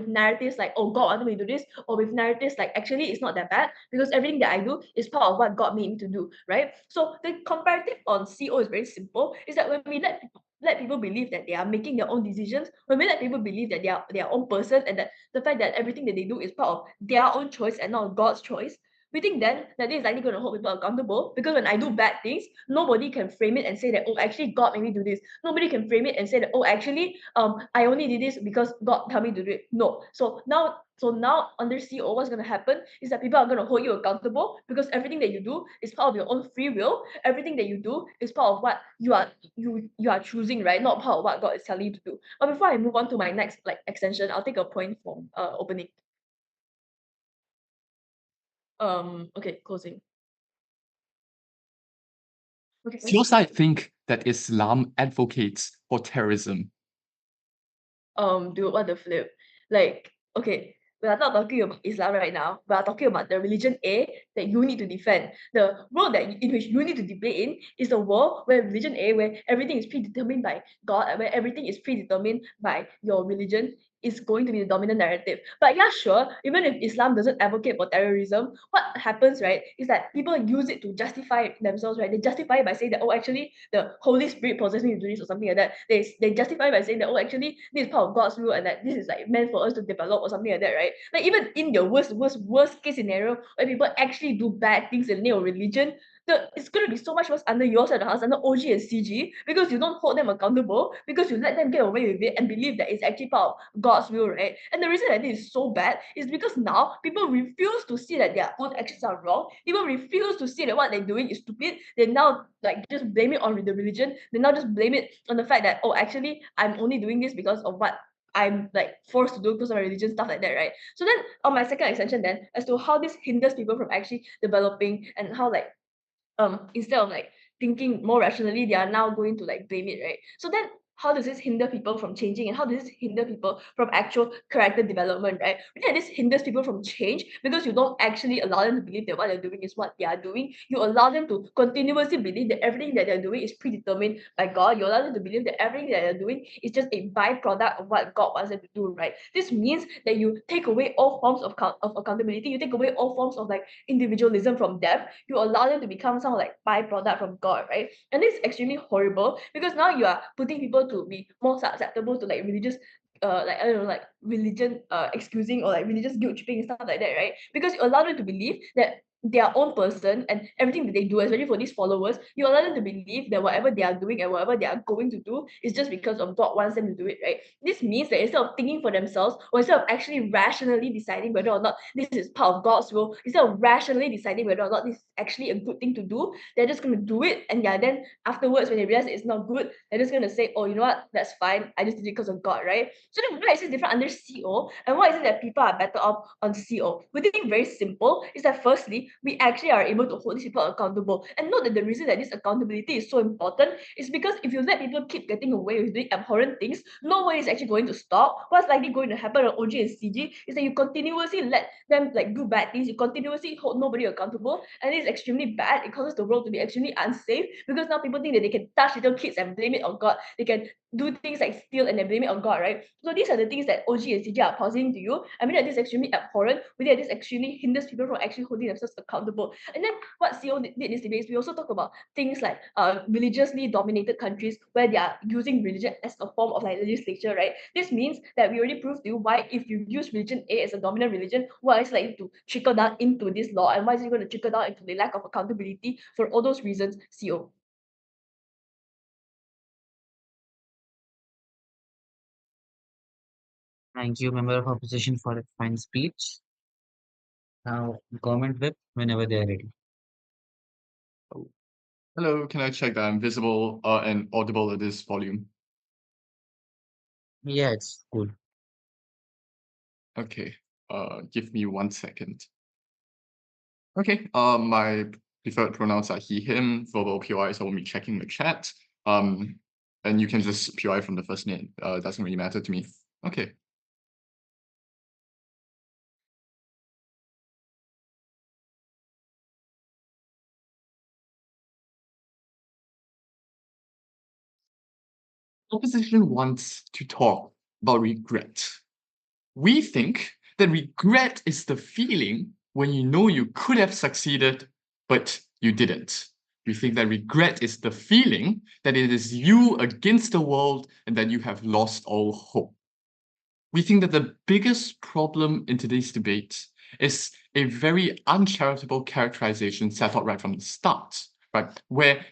Speaker 5: narratives like, oh, God wanted me to do this, or with narratives like, actually it's not that bad because everything that I do is part of what God made me to do, right? So the comparative on CO is very simple. Is that when we let people believe that they are making their own decisions, when we let people believe that they are their own person, and that the fact that everything that they do is part of their own choice and not God's choice, we think then that this is likely going to hold people accountable, because when I do bad things, nobody can frame it and say that, oh, actually God made me do this. Nobody can frame it and say that, oh, actually I only did this because God told me to do it. No. So now under CO, what's going to happen is that people are going to hold you accountable, because everything that you do is part of your own free will. Everything that you do is part of what you are choosing, right? Not part of what God is telling you to do. But before I move on to my next like extension, I'll take a point from opening. Okay, closing. Okay.
Speaker 4: Your side think that Islam advocates for terrorism.
Speaker 5: Do what the flip? Like, okay, we are not talking about Islam right now. We are talking about the religion A that you need to defend. The world in which you need to debate in is a world where religion A, where everything is predetermined by God, and where everything is predetermined by your religion, is going to be the dominant narrative. But yeah, sure, even if Islam doesn't advocate for terrorism, what happens, right, is that people use it to justify themselves, right? They justify it by saying that, oh, actually, the Holy Spirit possessed me to do this or something like that. They justify it by saying that, oh, actually, this is part of God's will and that this is like meant for us to develop or something like that, right? Like even in the worst case scenario where people actually do bad things in the name of religion, it's going to be so much worse under your side of the house, under OG and CG, because you don't hold them accountable, because you let them get away with it and believe that it's actually part of God's will, right? And the reason that this is so bad is because now people refuse to see that their own actions are wrong. People refuse to see that what they're doing is stupid. They now like just blame it on the religion. They now just blame it on the fact that, oh, actually, I'm only doing this because of what I'm like forced to do because of my religion, stuff like that, right? So then on my second extension then, as to how this hinders people from actually developing, and how like instead of like thinking more rationally, they are now going to like blame it, right? So then how does this hinder people from changing, and how does this hinder people from actual character development, right? Yeah, this hinders people from change because you don't actually allow them to believe that what they're doing is what they are doing. You allow them to continuously believe that everything that they're doing is predetermined by God. You allow them to believe that everything that they're doing is just a byproduct of what God wants them to do, right? This means that you take away all forms of accountability. You take away all forms of like individualism from them. You allow them to become some like byproduct from God, right? And this is extremely horrible, because now you are putting people to be more susceptible to like religious like I don't know, like religion excusing or like religious guilt tripping and stuff like that, right? Because you allow them to believe that their own person and everything that they do, especially for these followers, you allow them to believe that whatever they are doing and whatever they are going to do is just because of God wants them to do it, right? This means that instead of thinking for themselves, or instead of actually rationally deciding whether or not this is part of God's will, instead of rationally deciding whether or not this is actually a good thing to do, they're just going to do it. And yeah, then afterwards, when they realize it's not good, they're just going to say, oh, you know what, that's fine, I just did it because of God, right? So then why is it different under CO, and why is it that people are better off on CO? We think very simple is that firstly, we actually are able to hold these people accountable. And note that the reason that this accountability is so important is because if you let people keep getting away with doing abhorrent things, nobody is actually going to stop. What's likely going to happen on OG and CG is that you continuously let them like do bad things. You continuously hold nobody accountable, and it's extremely bad. It causes the world to be extremely unsafe, because now people think that they can touch little kids and blame it on God. They can do things like steal and then blame it on God, right? So these are the things that OG and CG are positing to you. I mean that this is extremely abhorrent. We think that this extremely hinders people from actually holding themselves accountable. And then what CO did in this debate, we also talk about things like religiously dominated countries where they are using religion as a form of like legislature, right? This means that we already proved to you why, if you use religion A as a dominant religion, why is likely to trickle down into this law, and why is it going to trickle down into the lack of accountability for all those reasons, CO.
Speaker 1: Thank you, member of opposition, for that fine speech. Now, government whip whenever they are ready.
Speaker 4: Hello, can I check that I'm visible and audible at this volume?
Speaker 1: Yeah, it's cool.
Speaker 4: Okay, give me 1 second. Okay, my preferred pronouns are he, him. Verbal POIs I will be checking the chat. And you can just POI from the first name. Doesn't really matter to me. Okay. Opposition wants to talk about regret. We think that regret is the feeling when you know you could have succeeded, but you didn't. We think that regret is the feeling that it is you against the world and that you have lost all hope. We think that the biggest problem in today's debate is a very uncharitable characterization set out right from the start, right? Where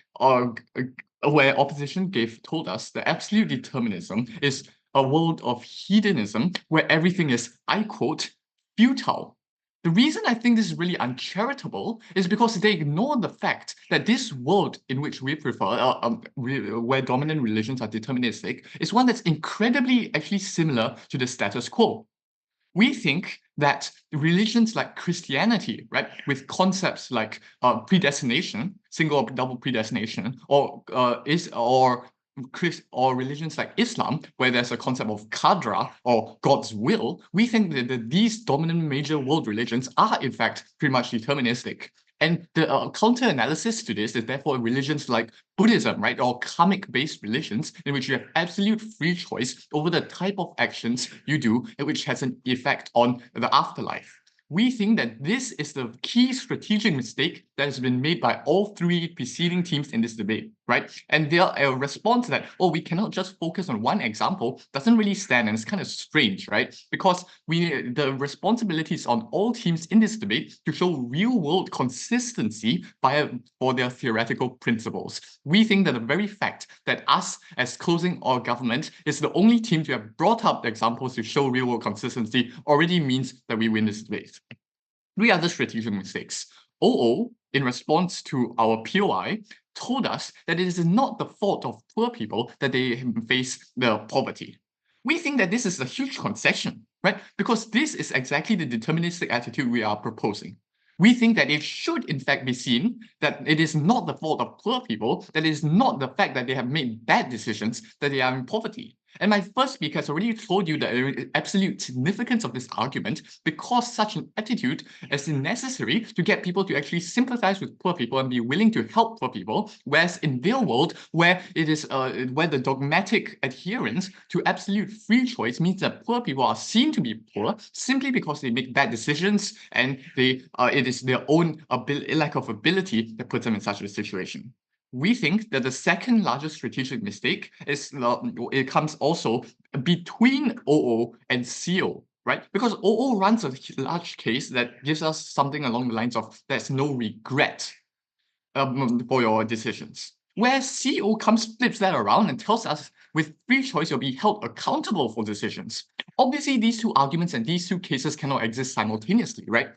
Speaker 4: opposition told us that absolute determinism is a world of hedonism where everything is, I quote, futile. The reason I think this is really uncharitable is because they ignore the fact that this world in which we prefer, where dominant religions are deterministic, is one that's incredibly actually similar to the status quo. We think that religions like Christianity, right, with concepts like predestination, single or double predestination, or religions like Islam, where there's a concept of qadra or God's will, we think that these dominant major world religions are in fact pretty much deterministic. And the counter-analysis to this is therefore religions like Buddhism, right, or karmic-based religions in which you have absolute free choice over the type of actions you do, and which has an effect on the afterlife. We think that this is the key strategic mistake that has been made by all three preceding teams in this debate, right? And their response to that, oh, we cannot just focus on one example, doesn't really stand, and it's kind of strange, right? Because the responsibility is on all teams in this debate to show real-world consistency for their theoretical principles. We think that the very fact that us, as closing our government, is the only team to have brought up the examples to show real-world consistency already means that we win this debate. 3 other strategic mistakes. OO, in response to our POI, told us that it is not the fault of poor people that they face the poverty. We think that this is a huge concession, right? Because this is exactly the deterministic attitude we are proposing. We think that it should in fact be seen that it is not the fault of poor people, that it is not the fact that they have made bad decisions that they are in poverty. And my first speaker has already told you the absolute significance of this argument, because such an attitude is necessary to get people to actually sympathize with poor people and be willing to help poor people. Whereas in their world, where it is where the dogmatic adherence to absolute free choice means that poor people are seen to be poor simply because they make bad decisions, and it is their own lack of ability that puts them in such a situation. We think that the second largest strategic mistake is it comes also between OO and CO, right? Because OO runs a large case that gives us something along the lines of there's no regret for your decisions. Where CO flips that around and tells us with free choice, you'll be held accountable for decisions. Obviously, these two arguments and these two cases cannot exist simultaneously, right?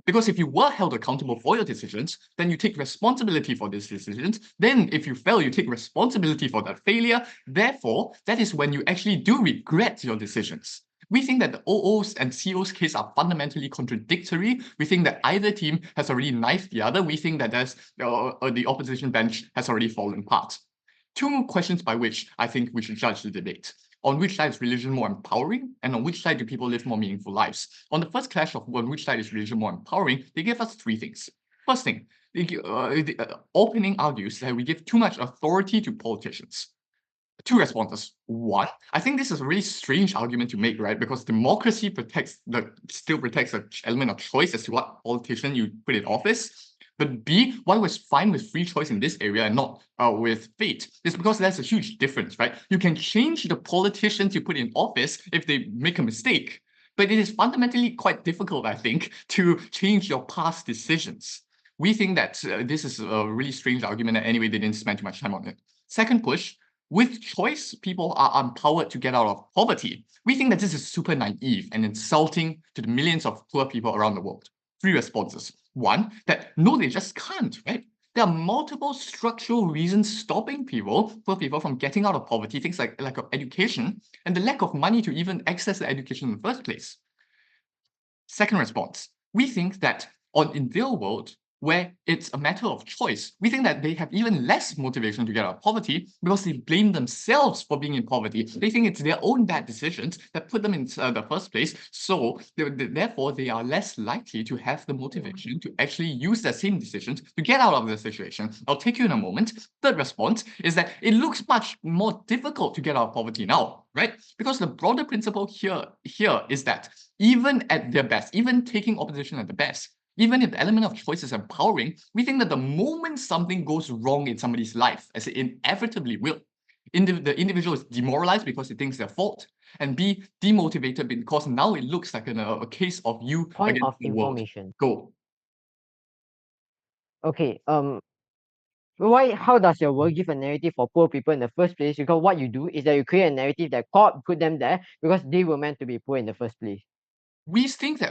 Speaker 4: Because if you were held accountable for your decisions, then you take responsibility for these decisions. Then if you fail, you take responsibility for that failure. Therefore, that is when you actually do regret your decisions. We think that the OO's and CO's case are fundamentally contradictory. We think that either team has already knifed the other. We think that the opposition bench has already fallen apart. 2 questions by which I think we should judge the debate. On which side is religion more empowering, and on which side do people live more meaningful lives? On the first clash of on which side is religion more empowering, they give us 3 things. First thing, the opening argues that we give too much authority to politicians. 2 responses. 1, I think this is a really strange argument to make, right? Because democracy still protects the element of choice as to what politician you put in office. But B, why was fine with free choice in this area and not with fate? It's because there's a huge difference, right? You can change the politicians you put in office if they make a mistake, but it is fundamentally quite difficult, I think, to change your past decisions. We think that this is a really strange argument, and anyway, they didn't spend too much time on it. Second push, with choice, people are empowered to get out of poverty. We think that this is super naive and insulting to the millions of poor people around the world. 3 responses. 1, that no, they just can't, right? There are multiple structural reasons stopping poor people from getting out of poverty, things like lack of education and the lack of money to even access the education in the first place. Second response, we think that in their world, where it's a matter of choice, we think that they have even less motivation to get out of poverty because they blame themselves for being in poverty. They think it's their own bad decisions that put them in the first place. So therefore, they are less likely to have the motivation to actually use their same decisions to get out of the situation. I'll take you in a moment. Third response is that it looks much more difficult to get out of poverty now, right? Because the broader principle here is that even at their best, even taking opposition at the best, even if the element of choice is empowering, we think that the moment something goes wrong in somebody's life, as it inevitably will, the individual is demoralized because he thinks their fault, and B, demotivated because now it looks like a case of you
Speaker 3: Point
Speaker 4: against
Speaker 3: of
Speaker 4: the world.
Speaker 3: information.
Speaker 4: Go.
Speaker 3: Okay, how does your work give a narrative for poor people in the first place? Because what you do is that you create a narrative that God put them there because they were meant to be poor in the first place.
Speaker 4: We think that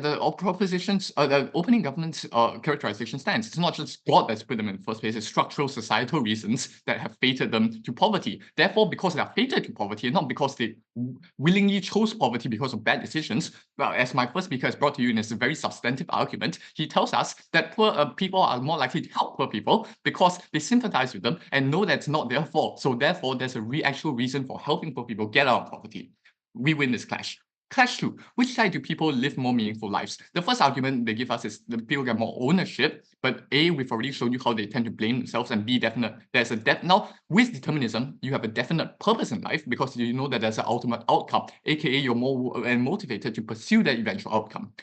Speaker 4: the propositions, the opening government's characterization stands. It's not just God that's put them in the first place, it's structural societal reasons that have fated them to poverty. Therefore, because they are fated to poverty, and not because they willingly chose poverty because of bad decisions, well, as my first speaker has brought to you in this very substantive argument, he tells us that poor people are more likely to help poor people because they sympathize with them and know that's not their fault. So therefore, there's a actual reason for helping poor people get out of poverty. We win this clash. Clash 2. Which side do people live more meaningful lives? The first argument they give us is the people get more ownership, but A, we've already shown you how they tend to blame themselves, and B, there's a now with determinism, you have a definite purpose in life because you know that there's an ultimate outcome, aka you're more motivated to pursue that eventual outcome.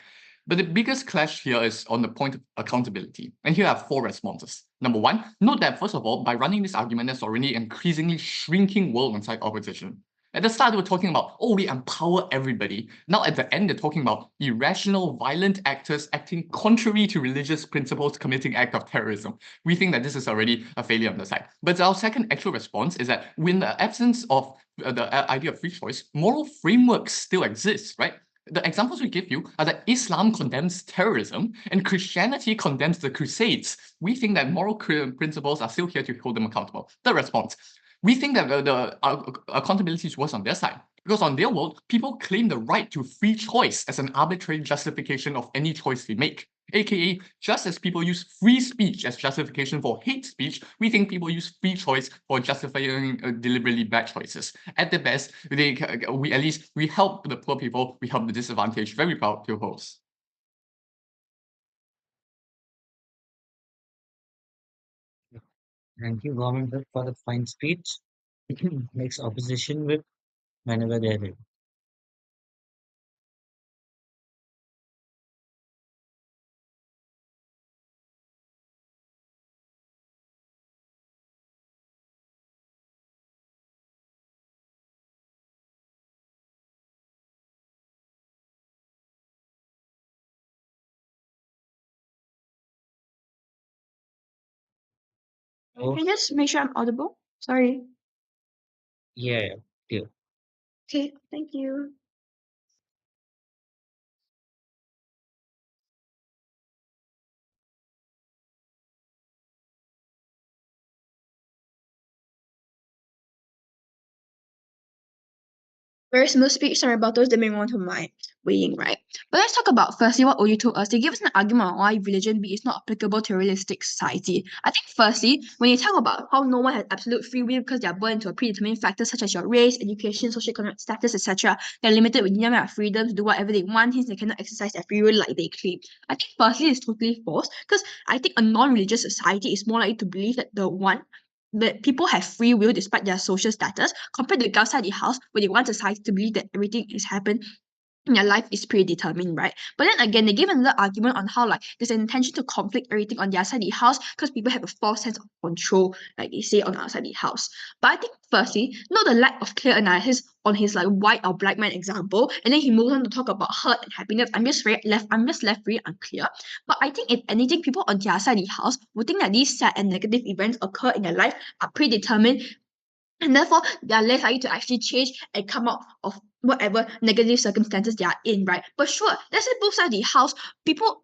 Speaker 4: But the biggest clash here is on the point of accountability. And here I have 4 responses. Number 1, note that first of all, by running this argument, there's already an increasingly shrinking world inside opposition. At the start, they were talking about, oh, we empower everybody. Now at the end, they're talking about irrational, violent actors acting contrary to religious principles committing act of terrorism. We think that this is already a failure on the side. But our second actual response is that in the absence of the idea of free choice, moral frameworks still exist, right? The examples we give you are that Islam condemns terrorism and Christianity condemns the Crusades. We think that moral principles are still here to hold them accountable. The response. We think that the accountability is worse on their side because on their world, people claim the right to free choice as an arbitrary justification of any choice they make. AKA, just as people use free speech as justification for hate speech, we think people use free choice for justifying deliberately bad choices. At the best, we help the poor people, we help the disadvantaged. Very proud to host.
Speaker 1: Thank you, government, for the fine speech. Makes opposition with whenever they're ready. Oh,
Speaker 6: Can you just make sure I'm audible? Sorry.
Speaker 1: yeah, yeah.
Speaker 6: Okay, thank you. Very similar speech and rebuttals that may want to my weighing, right? But let's talk about firstly what Oyi told us. They give us an argument on why religion B is not applicable to a realistic society. I think firstly, when you talk about how no one has absolute free will because they are born into a predetermined factors such as your race, education, socioeconomic status, etc., they're limited with their freedom to do whatever they want, hence they cannot exercise their free will like they claim. I think firstly it's totally false because I think a non-religious society is more likely to believe that people have free will despite their social status compared to outside the house where they want society to believe that everything is happened in their life is predetermined, right? But then again, they give another argument on how like there's an intention to conflict everything on the outside the house because people have a false sense of control, like they say on the outside the house. But I think firstly, not the lack of clear analysis on his like white or black man example, and then he moves on to talk about hurt and happiness. I'm just left very unclear. But I think if anything, people on the outside the house would think that these sad and negative events occur in their life are predetermined and therefore they are less likely to actually change and come out of whatever negative circumstances they are in, right? But sure, let's say both sides of the house, people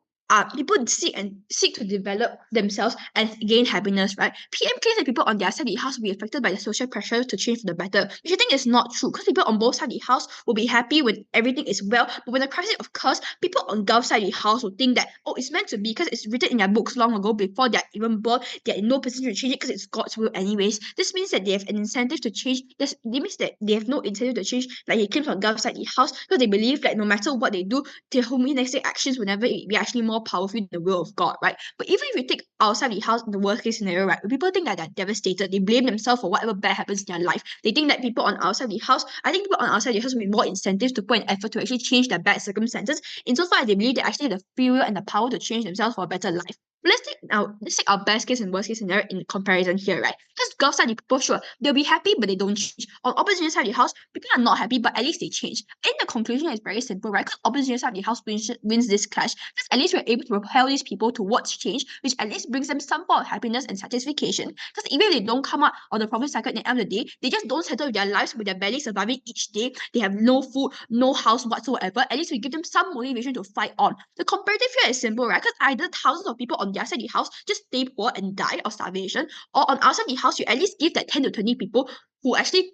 Speaker 6: people seek to develop themselves and gain happiness, right? PM claims that people on their side of the house will be affected by the social pressure to change for the better, which I think is not true, because people on both sides of the house will be happy when everything is well, but when the crisis occurs, people on Gulf side of the house will think that, oh, it's meant to be because it's written in their books long ago before they're even born. They're in no position to change it because it's God's will anyways. This means that they have an incentive to change. This means that they have no incentive to change, like he claims on Gulf side of the house, because they believe that no matter what they do, their humanistic actions will never be actually more powerful than the will of God, right? But even if you take outside the house, the worst case scenario, right, people think that they're devastated. They blame themselves for whatever bad happens in their life. They think that people on outside the house, I think people on outside the house will be more incentives to put an effort to actually change their bad circumstances, insofar as they believe they actually have the free will and the power to change themselves for a better life. Let's take our best case and worst case scenario in comparison here, right? Because Gulf side people, sure, they'll be happy, but they don't change. On opposition side of the house, people are not happy, but at least they change. And the conclusion is very simple, right? Because opposition side of the house wins this clash. Because at least we're able to propel these people towards change, which at least brings them some form of happiness and satisfaction. Because even if they don't come out of the profit cycle at the end of the day, they just don't settle their lives with their barely surviving each day. They have no food, no house whatsoever. At least we give them some motivation to fight on. The comparative here is simple, right? Because either thousands of people on their side of the house just stay poor and die of starvation, or on our side of the house, you at least give that 10 to 20 people who actually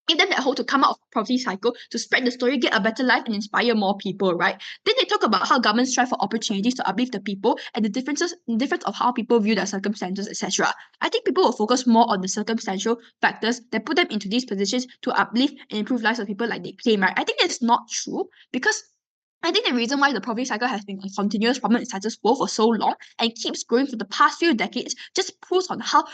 Speaker 6: give them that hope to come out of poverty cycle, to spread the story, get a better life, and inspire more people, right? Then they talk about how governments strive for opportunities to uplift the people and the difference of how people view their circumstances, etc. I think people will focus more on the circumstantial factors that put them into these positions to uplift and improve lives of people like they claim, right? I think that's not true, because I think the reason why the poverty cycle has been a continuous problem in status quo for so long and keeps growing for the past few decades just proves on how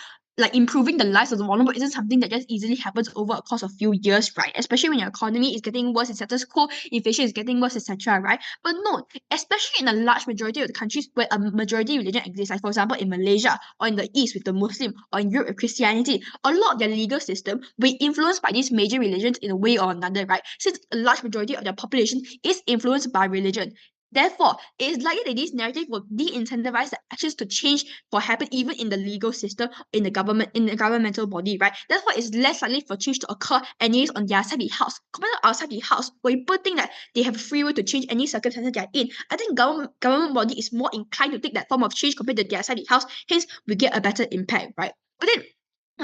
Speaker 6: improving the lives of the vulnerable isn't something that just easily happens over a course of few years, right? Especially when your economy is getting worse in status quo, inflation is getting worse, etc., right? But no, especially in a large majority of the countries where a majority religion exists, like for example in Malaysia or in the East with the Muslim, or in Europe with Christianity, a lot of their legal system will be influenced by these major religions in a way or another, right? Since a large majority of their population is influenced by religion. Therefore, it is likely that this narrative will de-incentivize the actions to change for happen even in the legal system, in the governmental body, right? Therefore, it's less likely for change to occur anyways on their side of the house. Compared to outside the house, where people think that they have free will to change any circumstances they are in, I think government body is more inclined to take that form of change compared to their side of the house. Hence, we get a better impact, right? But then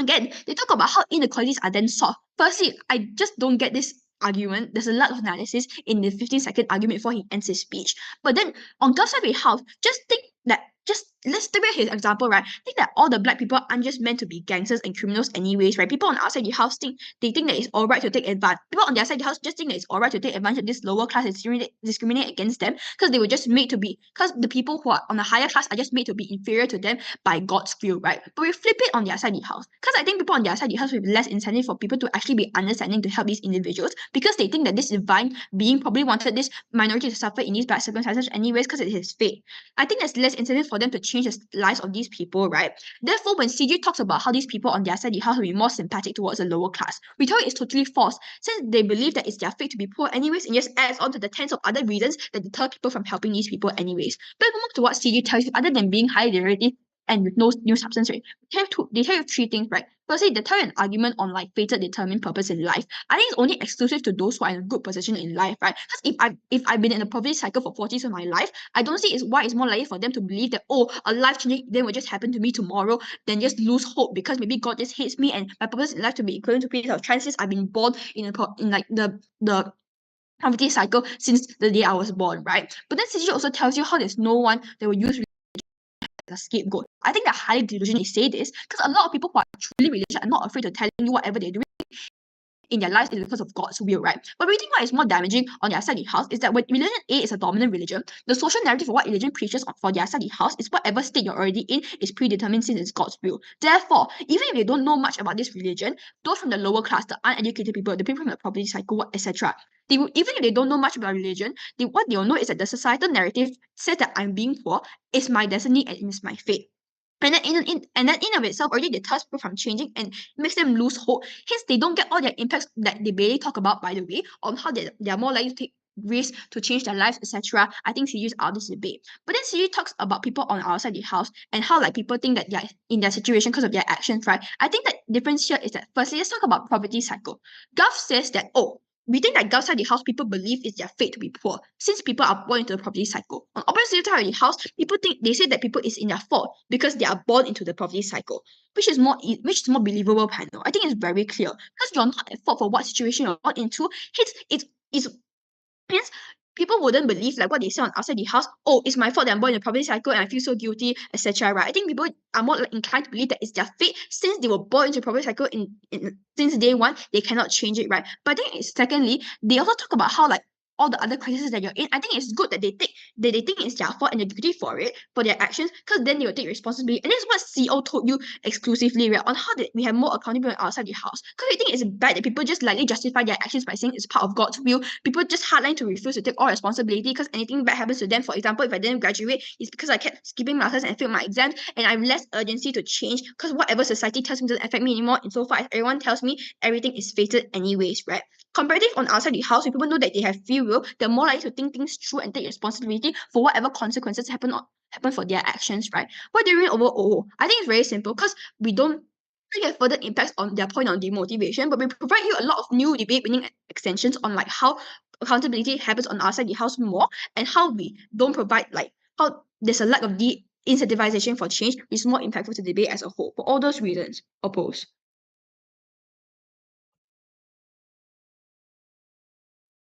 Speaker 6: again, they talk about how inequalities are then solved. Firstly, I just don't get this argument. There's a lot of analysis in the 15-second argument before he ends his speech. But then on God's side of the house, just think that, let's take his example, right? Think that all the black people aren't just meant to be gangsters and criminals anyways, right? People on our side of the house think that it's alright to take advantage. People on their side of the house just think that it's alright to take advantage of this lower class and discriminate against them, because they were just made to be, because the people who are on the higher class are just made to be inferior to them by God's will, right? But we flip it on their side of the house, because I think people on their side of the house have less incentive for people to actually be understanding to help these individuals, because they think that this divine being probably wanted this minority to suffer in these bad circumstances anyways, because it's his fate. I think there's less incentive for them to change the lives of these people, right? Therefore, when CG talks about how these people on their side of the house will be more sympathetic towards the lower class, we tell it is totally false, since they believe that it's their fate to be poor anyways, and just adds on to the tens of other reasons that deter people from helping these people anyways. But more to what CG tells you, other than being highly derivative and with no new substance, right? They tell you three things, right? Firstly, they tell you an argument on fated determined purpose in life. I think it's only exclusive to those who are in a good position in life, right? Because if I've been in a poverty cycle for 40 years of my life, I don't see why it's more likely for them to believe that, oh, a life-changing event will just happen to me tomorrow, than just lose hope because maybe God just hates me and my purpose in life to be equivalent to peace of chances I've been born in the poverty cycle since the day I was born, right? But then CG also tells you how there's no one that will use a scapegoat. I think they're highly delusional they say this, because a lot of people who are truly religious are not afraid to telling you whatever they're doing in their lives is because of God's will, right? But we think what is more damaging on their side of the house is that when religion A is a dominant religion, the social narrative of what religion preaches for their side of the house is whatever state you're already in is predetermined since it's God's will. Therefore, even if they don't know much about this religion, those from the lower class, the uneducated people, the people from the poverty cycle, etc., even if they don't know much about religion, what they'll know is that the societal narrative says that I'm being poor, it's my destiny and it's my fate. And then in of itself already deters people from changing and makes them lose hope. Hence, they don't get all their impacts that they barely talk about, by the way, on how they're more likely to take risks to change their lives, etc. I think CG is out of this debate. But then CG talks about people on our side of the house and how people think that they're in their situation because of their actions, right? I think that difference here is that firstly, let's talk about poverty cycle. Gulf says that, oh, we think that outside the house, people believe it's their fate to be poor, since people are born into the poverty cycle. On opposite side of the house, they say that people is in their fault because they are born into the poverty cycle, which is more believable panel. I think it's very clear because you're not at fault for what situation you're born into. It's hence people wouldn't believe like what they say on outside the house. Oh, it's my fault that I'm born in the poverty cycle and I feel so guilty, etc. Right? I think people are more inclined to believe that it's their fate since they were born into the poverty cycle in since day one. They cannot change it, right? But I think secondly, they also talk about how like all the other crises that you're in. I think it's good that they think it's their fault and they're guilty for it, for their actions, because then they will take responsibility. And this is what CO told you exclusively, right? On how we have more accountability outside the house. Because I think it's bad that people just lightly justify their actions by saying it's part of God's will. People just hardline to refuse to take all responsibility because anything bad happens to them. For example, if I didn't graduate, it's because I kept skipping classes and failed my exams, and I have less urgency to change because whatever society tells me doesn't affect me anymore. Insofar as everyone tells me everything is fated anyways, right? Comparative on outside the house, if people know that they have free will, they're more likely to think things through and take responsibility for whatever consequences happen for their actions, right? What do you mean overall? I think it's very simple because we don't get further impacts on their point on demotivation, but we provide you a lot of new debate-winning extensions on like how accountability happens on outside the house more and how we don't provide like how there's a lack of incentivization for change, which is more impactful to the debate as a whole. For all those reasons, oppose.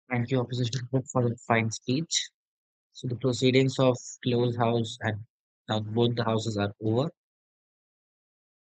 Speaker 1: Thank you, opposition group, for the fine speech. So the proceedings of closed house and both the houses are over.